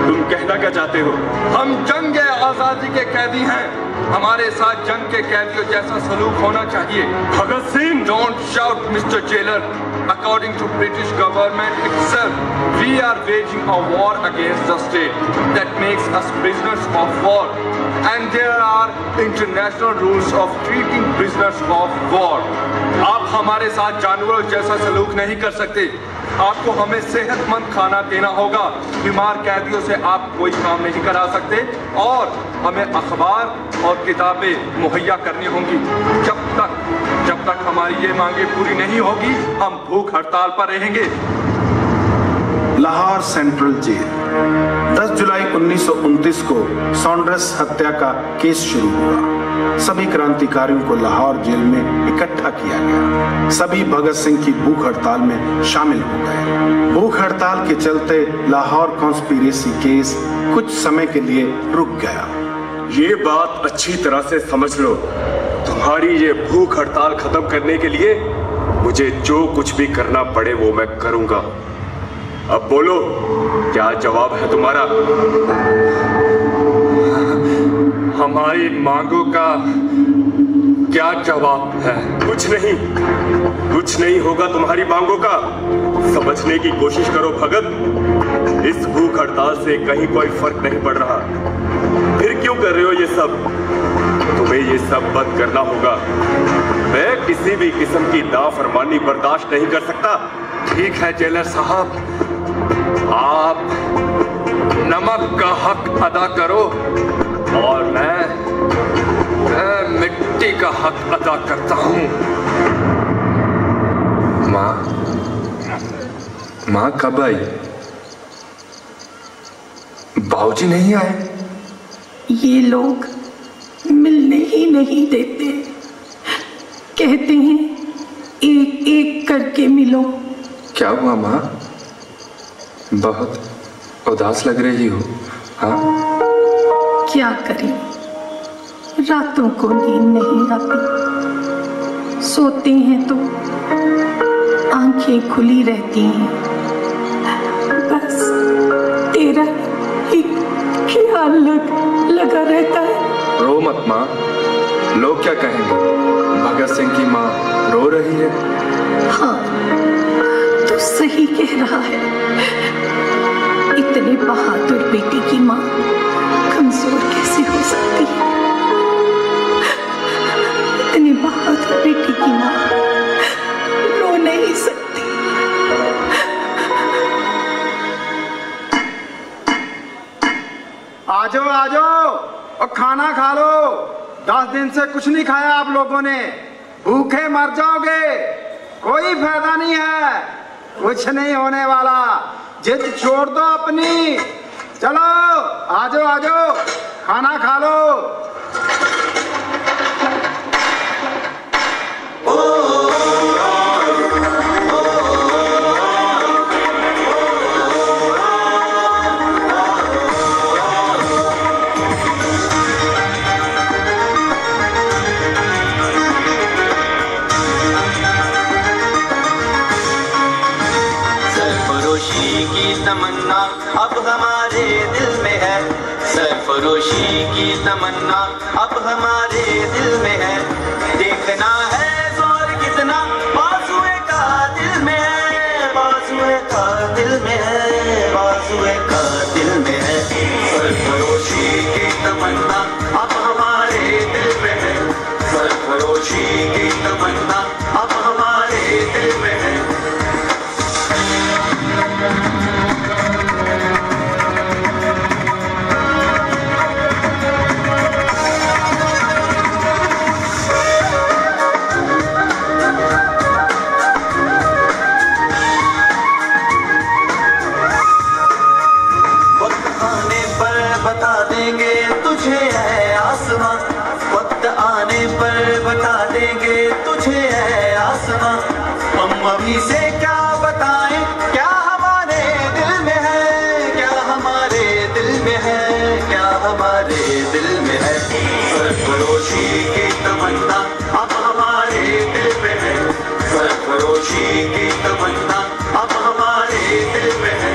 Speaker 6: तुम कहना क्या चाहते हो?
Speaker 22: हम जंग आजादी के कैदी हैं। हमारे साथ जंग के कैदियों जैसा सलूक होना चाहिए।
Speaker 6: Bhagat Singh,
Speaker 22: don't shout, Mr. Jailer. According to British government itself, we are waging a war against the state that makes us prisoners of war, and there are international rules of treating prisoners of war. आप हमारे साथ जानवरों जैसा सलूक नहीं कर सकते। आपको हमें सेहतमंद खाना देना होगा। बीमार कैदियों से आप कोई काम नहीं करा सकते और हमें अखबार और किताबें मुहैया करनी होंगी। जब तक हमारी ये मांगे पूरी नहीं होगी, हम भूख हड़ताल पर रहेंगे।
Speaker 23: लाहौर सेंट्रल जेल 10 जुलाई 1929 को सॉन्ड्रेस हत्या का केस शुरू हुआ। सभी क्रांतिकारियों को लाहौर जेल में इकट्ठा किया गया। सभी भगत सिंह की भूख हड़ताल में शामिल हो गए। भूख हड़ताल के चलते लाहौर कॉन्स्पिरेसी केस कुछ समय के लिए रुक गया।
Speaker 6: ये बात अच्छी तरह से समझ लो, तुम्हारी ये भूख हड़ताल खत्म करने के लिए मुझे जो कुछ भी करना पड़े वो मैं करूंगा। अब बोलो, क्या जवाब है तुम्हारा?
Speaker 22: हमारी मांगों का क्या जवाब है?
Speaker 6: कुछ नहीं होगा तुम्हारी मांगों का। समझने की कोशिश करो भगत, इस भूख हड़ताल से कहीं कोई फर्क नहीं पड़ रहा। फिर क्यों कर रहे हो ये सब? तुम्हें ये सब बंद करना होगा। मैं किसी भी किस्म की नाफरमानी बर्दाश्त नहीं कर सकता।
Speaker 22: ठीक है जेलर साहब, आप नमक का हक अदा करो और मैं मिट्टी का हक अदा करता हूँ। माँ कब आई? बाबूजी नहीं आए?
Speaker 4: ये लोग मिलने ही नहीं देते, कहते हैं एक एक करके मिलो।
Speaker 22: क्या हुआ माँ? बहुत उदास लग रही हो। हाँ,
Speaker 4: क्या करें, रातों को नींद नहीं आती। सोते हैं तो आंखें खुली रहती हैं। बस तेरा ही ख्याल लगा रहता है।
Speaker 22: रो मत माँ, लोग क्या कहेंगे? भगत सिंह की माँ रो रही है।
Speaker 4: हाँ, तो सही कह रहा है। इतने बहादुर बेटी की माँ कमजोर कैसे हो सकती है? इतने बहादुर बेटी की माँ रो नहीं सकती।
Speaker 22: आजो आजो और खाना खा लो। 10 दिन से कुछ नहीं खाया आप लोगों ने, भूखे मर जाओगे। कोई फायदा नहीं है, कुछ नहीं होने वाला। जिद छोड़ दो अपनी। चलो आजो आजो, खाना खा लो।
Speaker 8: तमन्ना अब हमारे दिल में है, देखना है जोर कितना बाजुए का दिल में है, बाजुए का दिल में है, बाजुए का दिल में है। सरफरोशी की तमन्ना अब हमारे दिल में है, सरफरोशी की तमन्ना अब हमारे दिल में है। बता देंगे तुझे है आसमां, वक्त आने पर बता देंगे तुझे है आसमां। हम अभी से क्या बताएं क्या हमारे दिल में है, क्या हमारे दिल में है, क्या हमारे दिल में है। सरफरोशी की तमन्ना अब हमारे दिल में है, सरफरोशी की तमन्ना अब हमारे दिल में है।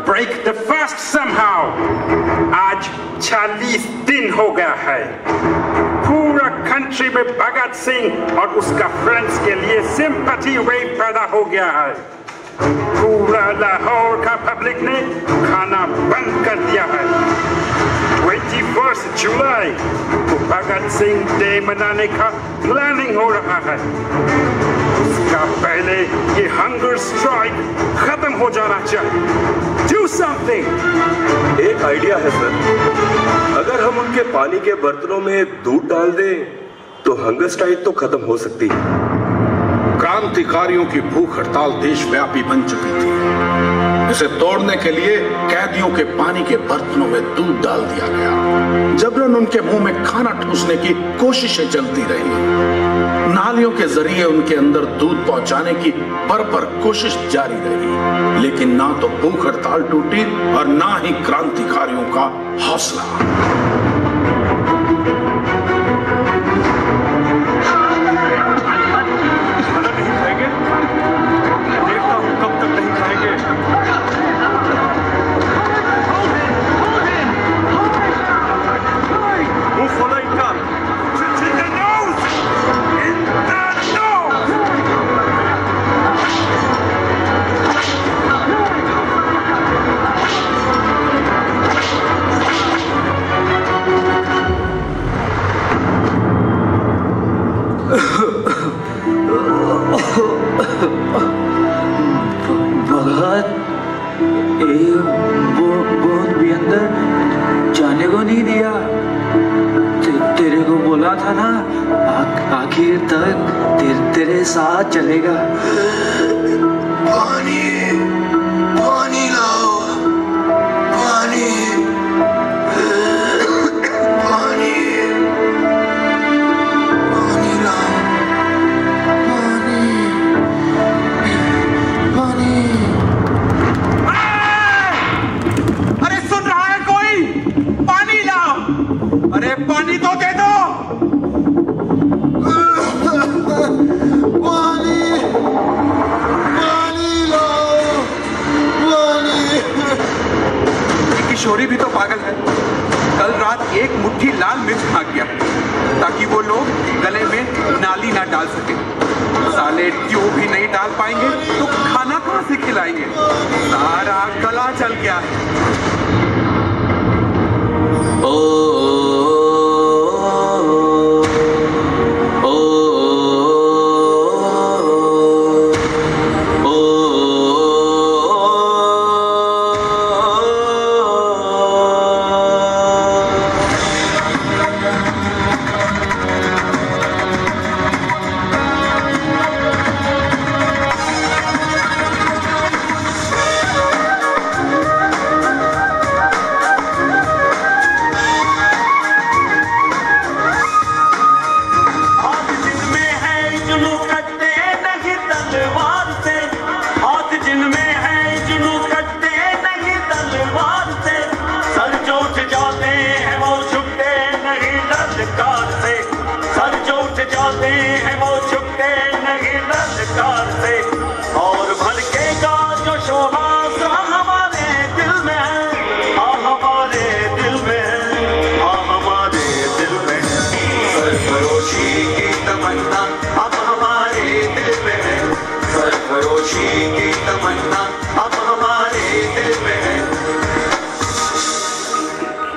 Speaker 9: Break the fast somehow। आज 40 दिन हो गया है। पूरा कंट्री में भगत सिंह और उसका फ्रेंड्स के लिए सिंपैथी वेव पैदा हो गया है। पूरा लाहौर का पब्लिक ने खाना बंद कर दिया है। 21 जुलाई को भगत सिंह डे मनाने का प्लानिंग हो रहा है। उसका पहले ये हंगर स्ट्राइक खत्म हो जाना चाहिए। Do something।
Speaker 6: एक आइडिया है सर, अगर हम उनके पानी के बर्तनों में दूध डाल दें तो हंगर स्ट्राइक तो खत्म हो सकती है।
Speaker 2: क्रांतिकारियों की भूख हड़ताल देशव्यापी बन चुकी थी। इसे तोड़ने के लिए कैदियों के पानी के बर्तनों में दूध डाल दिया गया। जबरन उनके मुंह में खाना ठूसने की कोशिशें चलती रही। नालियों के जरिए उनके अंदर दूध पहुंचाने की बर्बर कोशिश जारी रही, लेकिन ना तो भूख हड़ताल टूटी और ना ही क्रांतिकारियों का हौसला।
Speaker 22: देखता हूं कब तक नहीं खाएंगे। मुंह खोला इनका।
Speaker 8: भगत बहुत भी अंदर जाने को नहीं दिया। तेरे को बोला था ना आखिर तक तेरे साथ चलेगा। पानी पानी लाओ, पानी पानी पानी लाओ, पानी
Speaker 13: अरे सुन रहा है कोई? पानी लाओ, अरे पानी तो दे दो।
Speaker 8: पानी पानी लाओ, पानी।
Speaker 16: किशोरी भी तो पागल है। कल रात एक मुट्ठी लाल मिर्च खा गया ताकि वो लोग गले में नाली ना डाल सके। साले ट्यूब भी नहीं डाल पाएंगे तो खाना कहां से खिलाएंगे? सारा गला चल गया है।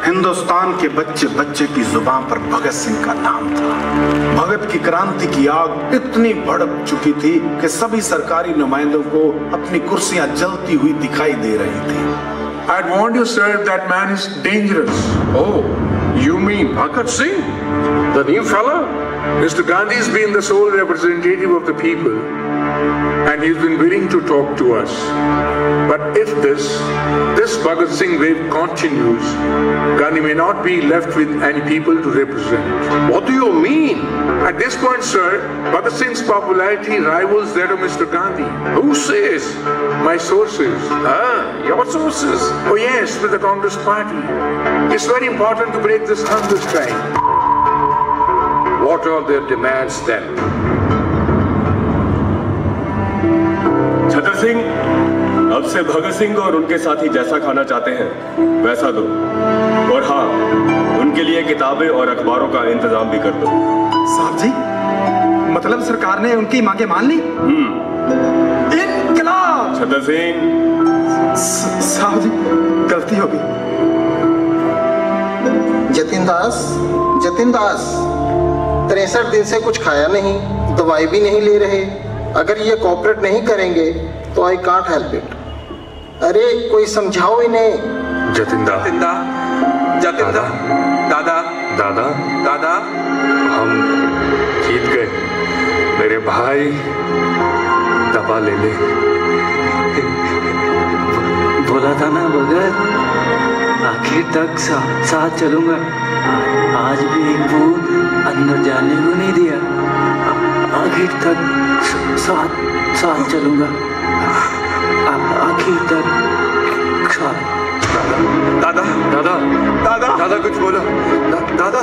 Speaker 23: हिंदुस्तान के बच्चे बच्चे की जुबान पर भगत सिंह का नाम था। भगत की क्रांति की आग इतनी भड़क चुकी थी कि सभी सरकारी नुमाइंदों को अपनी कुर्सियां जलती हुई दिखाई दे रही थी।
Speaker 3: I'd warned you, sir, that man is dangerous.
Speaker 2: Oh, you mean Bhagat Singh, the new fella?
Speaker 3: Mr. Gandhi's been the sole representative of the people, and he's been willing to talk to us. But if this Bhagat Singh wave continues, Gandhi may not be left with any people to represent.
Speaker 2: What do you mean?
Speaker 3: At this point, sir, Bhagat Singh's popularity rivals that of Mr. Gandhi.
Speaker 2: Who says?
Speaker 3: My sources.
Speaker 2: Your sources?
Speaker 3: Oh yes, with the Congress party. It's very important to break this hunger strike.
Speaker 2: What are their demands then?
Speaker 6: Chhatar Singh, अब से भगत सिंह और उनके साथी जैसा खाना चाहते हैं वैसा दो, और हाँ, उनके लिए किताबें और अखबारों का इंतजाम भी कर दो।
Speaker 18: साहब जी, मतलब सरकार ने उनकी मांगे मान ली? इनकलाब!
Speaker 6: छतर सिंह,
Speaker 18: साहब जी, गलती हो गई।
Speaker 7: जतिन दास, 63 दिन से कुछ खाया नहीं, दवाई भी नहीं ले रहे। अगर ये कोऑपरेट नहीं करेंगे तो आई कांट हेल्प इट। अरे कोई समझाओ इन्हें।
Speaker 3: जतिंदा, दादा, हम जीत गए। मेरे भाई दबा ले ले।
Speaker 21: बोला था ना भगत, आखिर तक साथ चलूंगा। आज भी एक बूंद अंदर जाने को नहीं दिया। आखिर तक साथ चलूंगा। आखिर तक साथ।
Speaker 3: दादा कुछ बोलो। दादा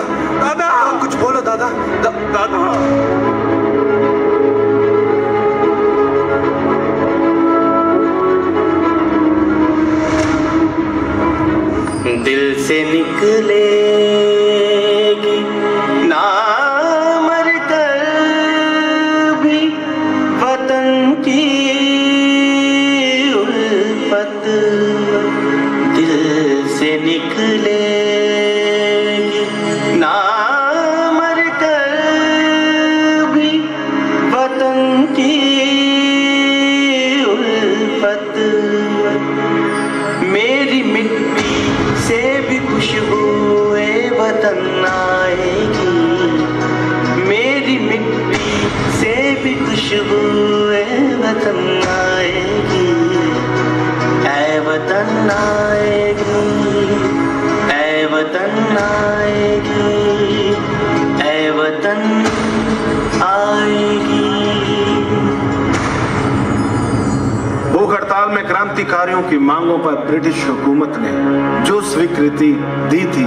Speaker 3: कुछ बोलो। दादा।
Speaker 8: दिल से निकलेगी ना मर कर भी वतन की उल्फत, दिल से निकलेगी ना मर कर भी वतन की उल्फत, मेरी मिट्टी से भी खुशबूए वतन आएगी, मेरी मिट्टी से भी खुशबूए वतन आएगी, ऐ वतन आएगी, ऐ वतन आएगी, ऐ वतन आएगी।
Speaker 23: भूख हड़ताल में क्रांतिकारियों की मांगों पर ब्रिटिश हुकूमत ने जो स्वीकृति दी थी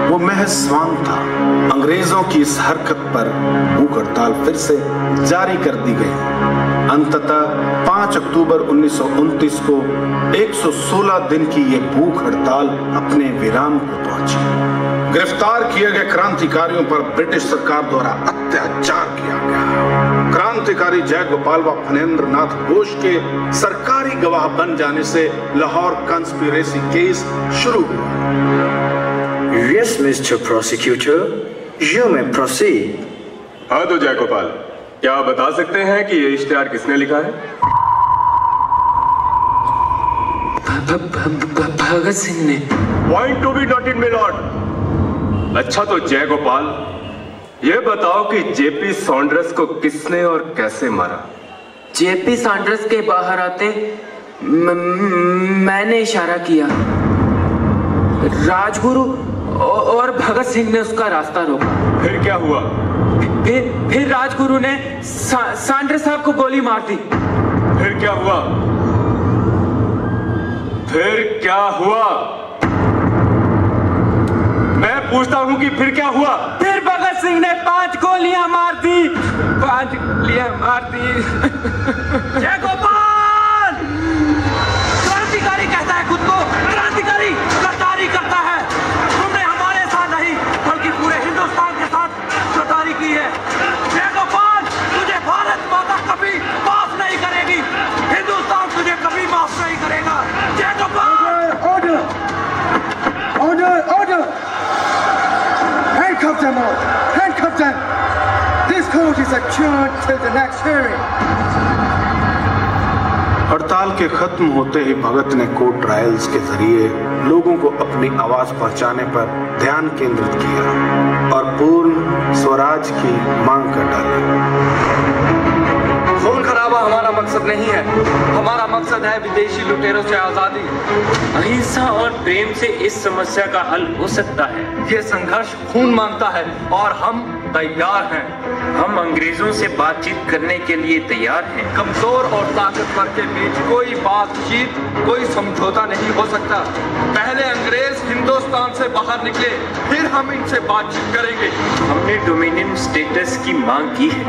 Speaker 23: वो महज स्वांग था। अंग्रेजों की इस हरकत पर भूख हड़ताल फिर से जारी कर दी गई। अंततः 5 अक्टूबर 1929 को 116 दिन की ये भूख हड़ताल अपने विराम को पहुंची। गिरफ्तार किए गए क्रांतिकारियों पर ब्रिटिश सरकार द्वारा अत्याचार किया गया। क्रांतिकारी जयगोपाल व फणेंद्र नाथ घोष के सरकारी गवाह बन जाने से लाहौर कंस्पिरेसी केस शुरू हुआ।
Speaker 18: Yes, Mr. Prosecutor, you may proceed.
Speaker 6: हाँ तो जयगोपाल, क्या आप बता सकते हैं कि ये इश्तिहार किसने लिखा है?
Speaker 21: भगत सिंह ने।
Speaker 6: Point to be noted, my lord. अच्छा तो जयगोपाल, ये बताओ कि जेपी सॉन्ड्रस को किसने और कैसे मारा?
Speaker 21: जेपी सॉन्ड्रस के बाहर आते मैंने इशारा किया। राजगुरु और भगत सिंह ने उसका रास्ता रोका।
Speaker 6: फिर क्या हुआ?
Speaker 21: फिर राजगुरु ने सॉन्ड्रस साहब को गोली मार दी।
Speaker 6: फिर क्या हुआ? फिर क्या हुआ? मैं पूछता हूं कि फिर क्या हुआ?
Speaker 21: फिर भगत सिंह ने 5 गोलियां मार दी। 5 गोलियां मार दी।
Speaker 1: जयगोपाल! क्रांतिकारी कहता है खुद को, क्रांतिकारी गद्दारी करता है। तुमने हमारे साथ नहीं बल्कि पूरे हिंदुस्तान के साथ गद्दारी की है। जयगोपाल, तुझे भारत माता कभी माफ नहीं करेगी। हिंदुस्तान तुझे कभी माफ नहीं करेगा। Jaigopal!
Speaker 12: Order! Order! Order!
Speaker 18: them all. Handcuff them. This court is adjourned till the next hearing.
Speaker 23: हड़ताल के खत्म होते ही भगत ने कोर्ट ट्रायल्स के जरिए लोगों को अपनी आवाज पहुंचाने पर ध्यान केंद्रित किया और पूर्ण स्वराज की मांग कर डाली।
Speaker 22: खून खराबा हमारा मकसद नहीं है, हमारा मकसद है विदेशी लुटेरों से आजादी।
Speaker 1: अहिंसा और प्रेम से इस समस्या का हल हो सकता है।
Speaker 22: ये संघर्ष खून मांगता है और हम तैयार हैं।
Speaker 1: हम अंग्रेजों से बातचीत करने के लिए तैयार हैं।
Speaker 22: कमजोर और ताकतवर के बीच कोई बातचीत, कोई समझौता नहीं हो सकता। पहले अंग्रेज हिंदुस्तान से बाहर निकले, फिर हम इनसे बातचीत करेंगे।
Speaker 1: हमने डोमिनियन स्टेटस की मांग की है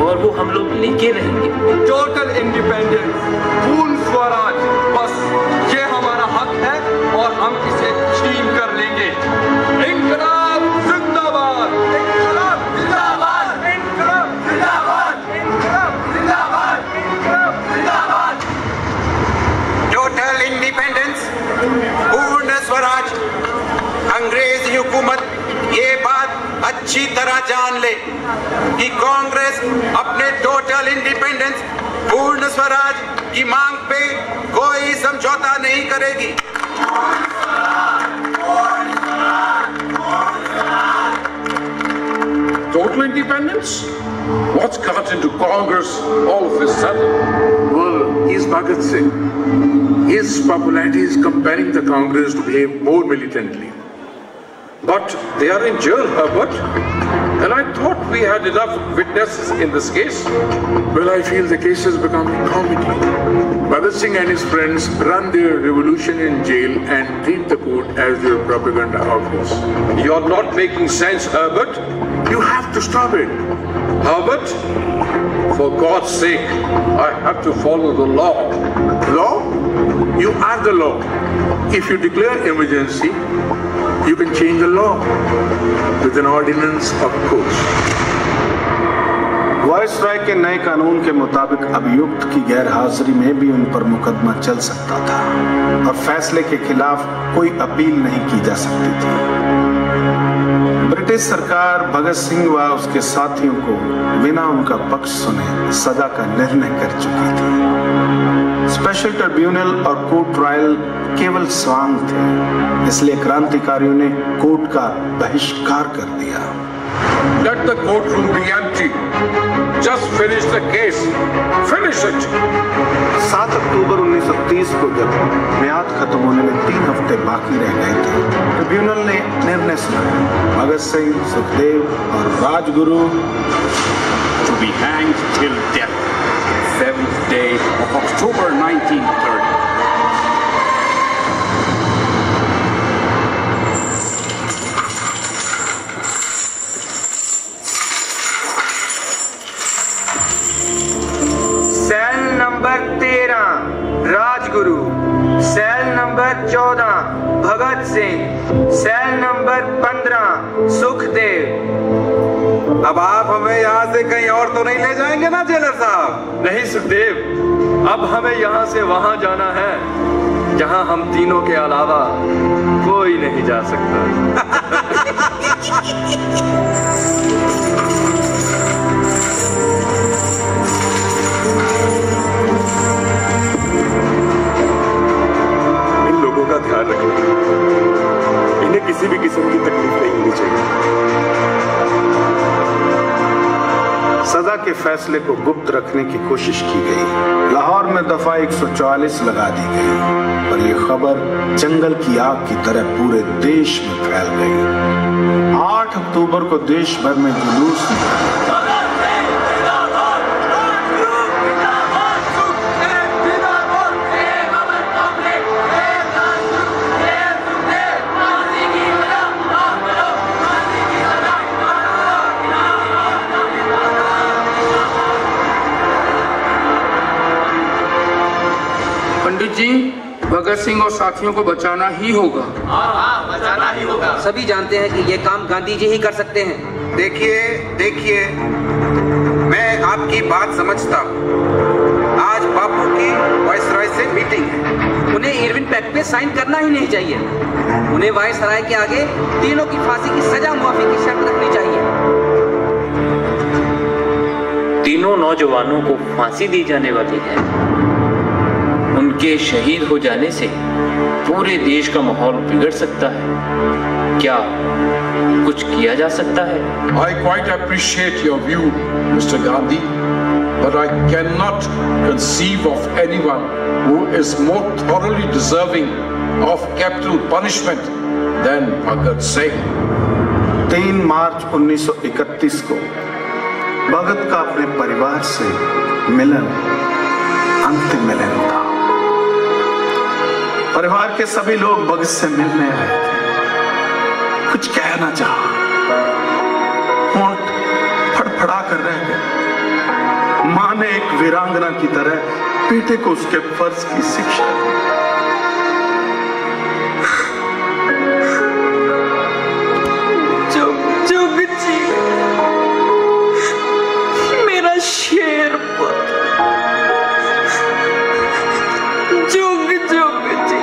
Speaker 1: और वो हम लोग लेके रहेंगे।
Speaker 22: टोटल इंडिपेंडेंस, पूर्ण स्वराज, बस ये हमारा हक है और हम इसे छीन कर लेंगे। इंकलाब जिंदाबाद, इंकलाब जिंदाबाद, इंकलाब जिंदाबाद, इंकलाब जिंदाबाद, इंकलाब जिंदाबाद।
Speaker 16: टोटल इंडिपेंडेंस, पूर्ण स्वराज। अंग्रेजी हुकूमत ये बात अच्छी तरह जान ले कि कांग्रेस अपने टोटल इंडिपेंडेंस, पूर्ण स्वराज की मांग पे कोई समझौता नहीं करेगी।
Speaker 2: Total independence? What's got into Congress all of a sudden?
Speaker 3: Well, he's Bhagat Singh. His popularity is compelling the Congress to behave more militantly.
Speaker 2: But they are in jail, Herbert. And I thought we had enough witnesses in this case.
Speaker 3: Well, I feel the case has become a comedy. Bhagat Singh and his friends run their revolution in jail and treat the court as their propaganda office.
Speaker 2: You're not making sense, Herbert.
Speaker 3: You have to stop it.
Speaker 2: Herbert, for God's sake, I have to follow the law.
Speaker 3: Law? You are the law. If you declare emergency, you can change the law with an ordinance, of course.
Speaker 23: Viceroy के नए कानून के मुताबिक अभियुक्त की गैर हाजिरी में भी उन पर मुकदमा चल सकता था और फैसले के खिलाफ कोई अपील नहीं की जा सकती थी। ब्रिटिश सरकार भगत सिंह व उसके साथियों को बिना उनका पक्ष सुने सजा का निर्णय कर चुकी थी। स्पेशल ट्रिब्यूनल और कोर्ट ट्रायल केवल स्वांग थे, इसलिए क्रांतिकारियों ने कोर्ट का बहिष्कार कर दिया।
Speaker 2: Let the courtroom be empty. Just finish the case. Finish it.
Speaker 23: 7 अक्टूबर 1930 को जब म्याद खत्म होने में 3 हफ्ते बाकी रह गए थे, ट्रिब्यूनल ने निर्णय सुनाया भगत सिंह, सुखदेव और Rajguru
Speaker 9: to be hanged till death, 7th day of October 1930.
Speaker 21: Cell number 13 Rajguru, cell number 14 Bhagat Singh, cell number 15 Sukhdev.
Speaker 16: अब आप हमें यहाँ से कहीं और तो नहीं ले जाएंगे ना जेलर साहब?
Speaker 22: नहीं सुखदेव, अब हमें यहाँ से वहां जाना है जहां हम तीनों के अलावा कोई नहीं जा सकता। इन लोगों का ध्यान रखना, इन्हें किसी भी किस्म की तकलीफ नहीं होनी चाहिए।
Speaker 23: सजा के फैसले को गुप्त रखने की कोशिश की गई। लाहौर में दफा 144 लगा दी गई और ये खबर जंगल की आग की तरह पूरे देश में फैल गई। 8 अक्टूबर को देश भर में जुलूस निकाला।
Speaker 22: पंडित जी, भगत सिंह और साथियों को बचाना ही होगा।
Speaker 21: हाँ, बचाना ही होगा। सभी जानते हैं कि ये काम गांधी जी ही कर सकते हैं।
Speaker 16: देखिए, मैं आपकी बात समझता हूँ। आज बापू की वायसराय से मीटिंग है,
Speaker 17: उन्हें इरविन पैक्ट पे साइन करना ही नहीं चाहिए। उन्हें वायसराय के आगे तीनों की फांसी की सजा मुआफी की शर्त रखनी चाहिए।
Speaker 21: तीनों नौजवानों को फांसी दी जाने वाली है। उनके शहीद हो जाने से पूरे देश का माहौल बिगड़ सकता है। क्या कुछ किया जा सकता है?
Speaker 2: I quite appreciate your view, Mr. Gandhi, but I cannot conceive of anyone who is more thoroughly deserving of capital punishment than Bhagat Singh.
Speaker 23: 3 मार्च 1931 को भगत का अपने परिवार से मिलन अंतिम मिलन था। परिवार के सभी लोग भगत से मिलने आए थे। कुछ कहना चाहा, होंठ फड़फड़ा कर रह गए। मां ने एक वीरांगना की तरह बेटे को उसके फर्ज की शिक्षा दी।
Speaker 4: जुग जी, मेरा शेर पुत्र, जुग जुग जी।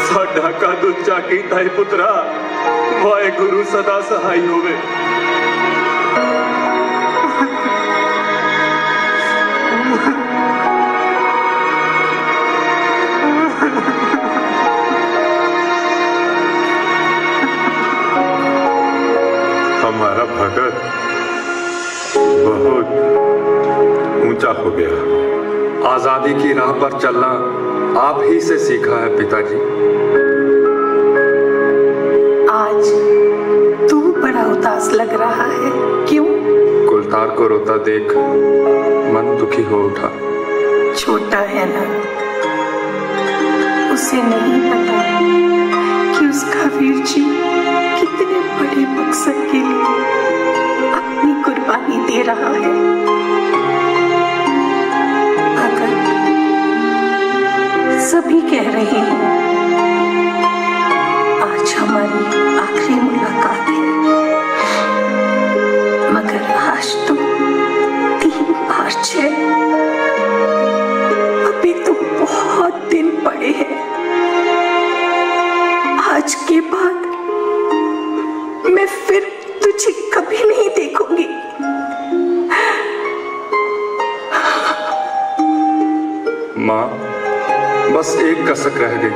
Speaker 6: साडा का दुच्चा कीता है पुत्रा, वाहे गुरु सदा सहाय होवे। हमारा भगत बहुत ऊंचा हो गया।
Speaker 22: आजादी की राह पर चलना आप ही से सीखा है पिताजी।
Speaker 4: आज तू बड़ा उदास लग रहा है, क्यों?
Speaker 22: गुलतार को रोता देख मन दुखी हो उठा।
Speaker 4: छोटा है ना, उसे नहीं पता कि उसका वीर जी कितने बड़े मकसद के लिए अपनी कुर्बानी दे रहा है। अगर सभी कह रहे हैं आज हमारी आखिरी मुलाकात है, मगर आज तो 3 मार्च है। अभी तो बहुत दिन पड़े हैं। आज के बाद मैं फिर तुझे कभी नहीं देखूंगी।
Speaker 22: माँ, बस एक कसक रह गई।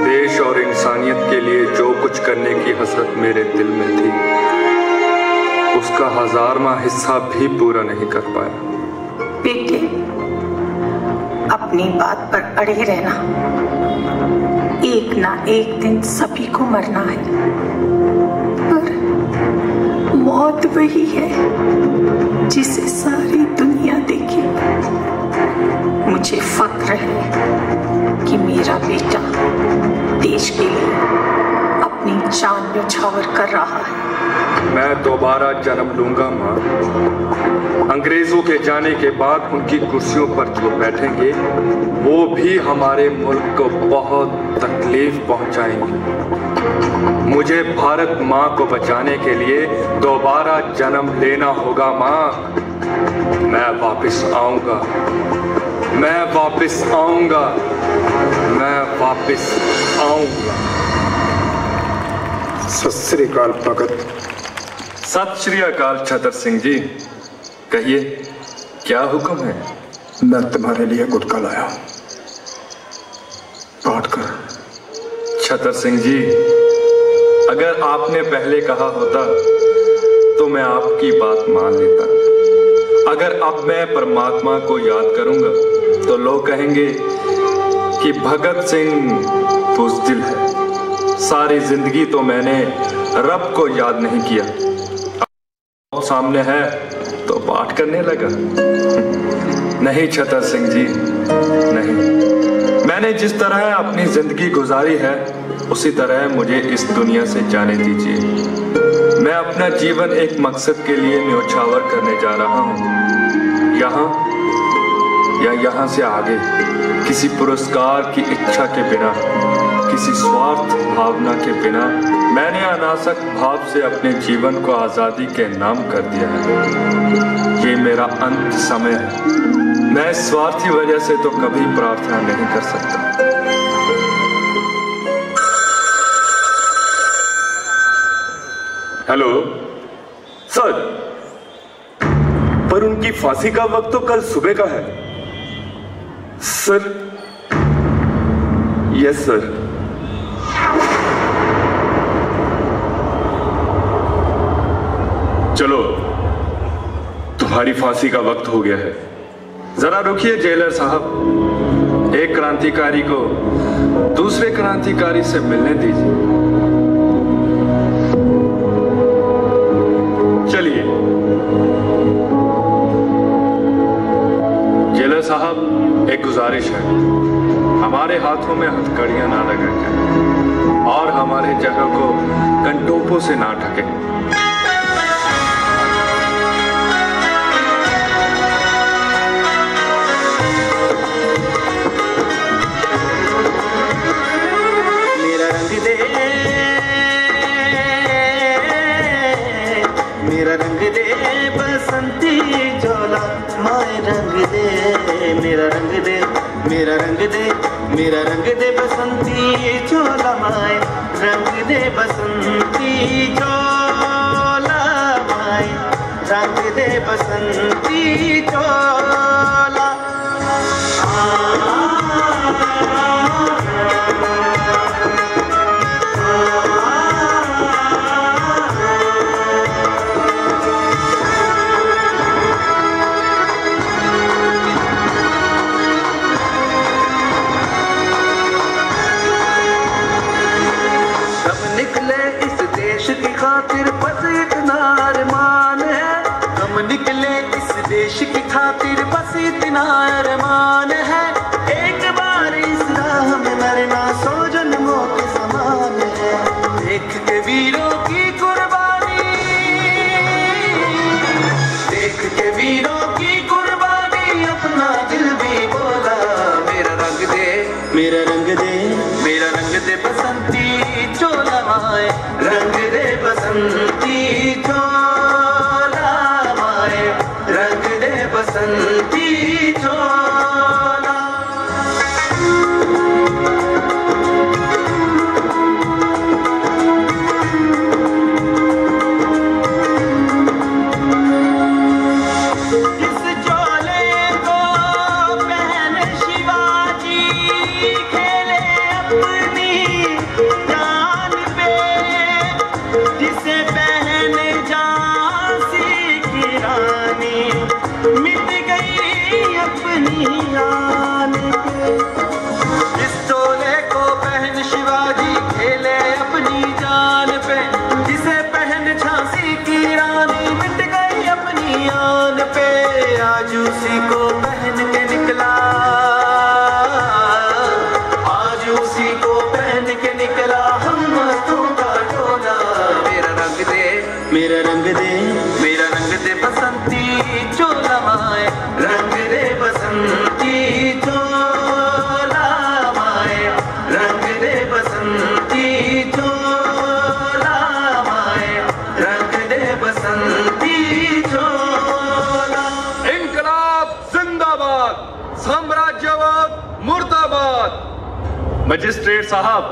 Speaker 22: देश और इंसानियत के लिए जो कुछ करने की हसरत मेरे दिल में थी, उसका 1000वां हिस्सा भी पूरा नहीं कर पाया।
Speaker 4: बेटे, अपनी बात पर अड़े रहना। एक ना एक दिन सभी को मरना है, पर मौत वही है जिसे सारी दुनिया देखे। मुझे फक्र है कि मेरा बेटा देश के लिए अपनी जान न्यौछावर कर रहा है।
Speaker 22: मैं दोबारा जन्म लूंगा माँ। अंग्रेजों के जाने के बाद उनकी कुर्सियों पर जो बैठेंगे वो भी हमारे मुल्क को बहुत तकलीफ पहुंचाएंगे। मुझे भारत माँ को बचाने के लिए दोबारा जन्म लेना होगा माँ। मैं वापस आऊंगा, मैं वापस आऊंगा, मैं वापस आऊंगा।
Speaker 23: सत श्री अकाल भगत।
Speaker 15: सत श्री अकाल छतर सिंह जी, कहिए क्या हुक्म है?
Speaker 23: मैं तुम्हारे लिए गुटका लाया, पाठ कर।
Speaker 15: छतर सिंह जी, अगर आपने पहले कहा होता तो मैं आपकी बात मान लेता। अगर अब मैं परमात्मा को याद करूंगा तो लोग कहेंगे कि भगत सिंह बुज़दिल है। सारी जिंदगी तो मैंने रब को याद नहीं किया, अब सामने है तो पाठ करने लगा। नहीं छतर सिंह जी, नहीं। मैंने जिस तरह अपनी जिंदगी गुजारी है उसी तरह मुझे इस दुनिया से जाने दीजिए। मैं अपना जीवन एक मकसद के लिए न्यौछावर करने जा रहा हूँ। यहाँ या यहाँ से आगे किसी पुरस्कार की इच्छा के बिना किसी स्वार्थ भावना के बिना मैंने अनासक्त भाव से अपने जीवन को आजादी के नाम कर दिया है। ये मेरा अंत समय है। मैं स्वार्थी वजह से तो कभी प्रार्थना नहीं कर सकता।
Speaker 6: हेलो सर, पर उनकी फांसी का वक्त तो कल सुबह का है सर। Yes sir. चलो, तुम्हारी फांसी का वक्त हो गया है।
Speaker 15: जरा रुकिए जेलर साहब, एक क्रांतिकारी को दूसरे क्रांतिकारी से मिलने दीजिए। चलिए जेलर साहब, एक गुजारिश है, हमारे हाथों में हथकड़ियां ना लगाएं जाएं और हमारे जगह को कंटोपों से ना ढकें।
Speaker 8: मेरा रंग दे बसंती झोला, माए रंग दे, मेरा रंग दे, मेरा रंग दे, मेरा रंग दे बसंती झोला, माए रंग दे बसंती झोला, माए रंग दे बसंती झोला। की खातिर बस इतना अरमान है, हम निकले इस देश की खातिर बस इतना अरमान है। एक बार इस राह में मरना 100 जन्मों के समान है। देख के वीरों की कुर्बानी, देख के वीरों की कुर्बानी, अपना दिल भी बोला, मेरा रंग दे, मेरा रंग दे, मेरा रंग दे बसंती चोला, माए रंग दे बसंती चोला, माए रंग दे बसंती चोला। जिस चोले को पहने शिवाजी, खेले अपनी जान पे, जिसे पहने झांसी की रानी, मिट गई अपनी आन पे। जिस चोले को पहन शिवाजी, खेले अपनी जान पे, जिसे पहन झांसी की रानी, मिट गई अपनी आन पे। आज उसी को पहन के निकला, आज उसी को पहन के निकला हम मस्तों का टोला। मेरा रंग दे, मेरा रंग दे, मेरा रंग दे बसंती चोला, माए रंग दे बसंती चोला, माए रंग दे बसंती चोला, माए रंग दे बसंती चोला।
Speaker 22: इंकलाब जिंदाबाद, साम्राज्यवाद मुर्दाबाद।
Speaker 15: मजिस्ट्रेट साहब,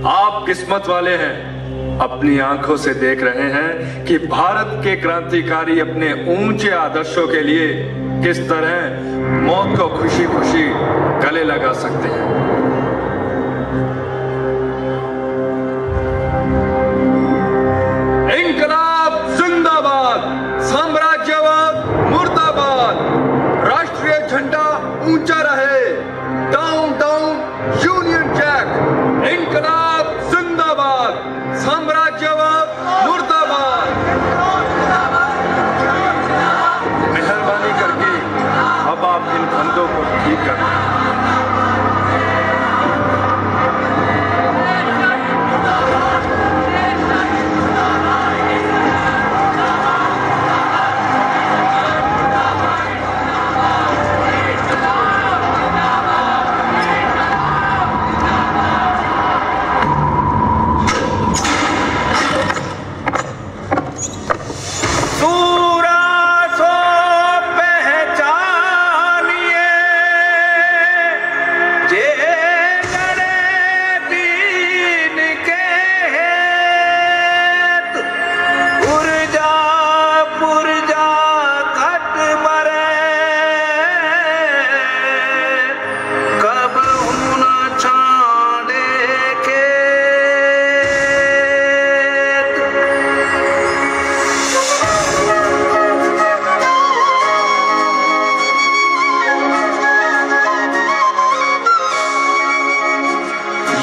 Speaker 15: आप किस्मत वाले हैं, अपनी आंखों से देख रहे हैं कि भारत के क्रांतिकारी अपने ऊंचे आदर्शों के लिए किस तरह मौत को खुशी खुशी गले लगा सकते हैं।
Speaker 22: इंकलाब जिंदाबाद, साम्राज्यवाद मुर्दाबाद। राष्ट्रीय झंडा ऊंचा रहे, डाउन डाउन यूनियन जैक। इंकलाब जिंदाबाद, साम्राज्यवाद मुर्दाबाद। मेहरबानी करके अब आप इन फंदों को ठीक करें।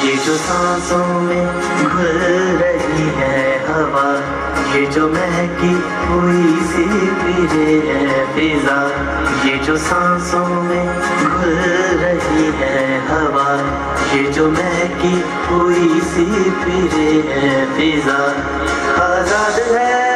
Speaker 8: ये जो सांसों में घुल रही है हवा, ये जो महकी हुई सी फिरे है फिजा, ये जो सांसों में घुल रही है हवा, ये जो महकी हुई सी फिरे है फिजा, आजाद है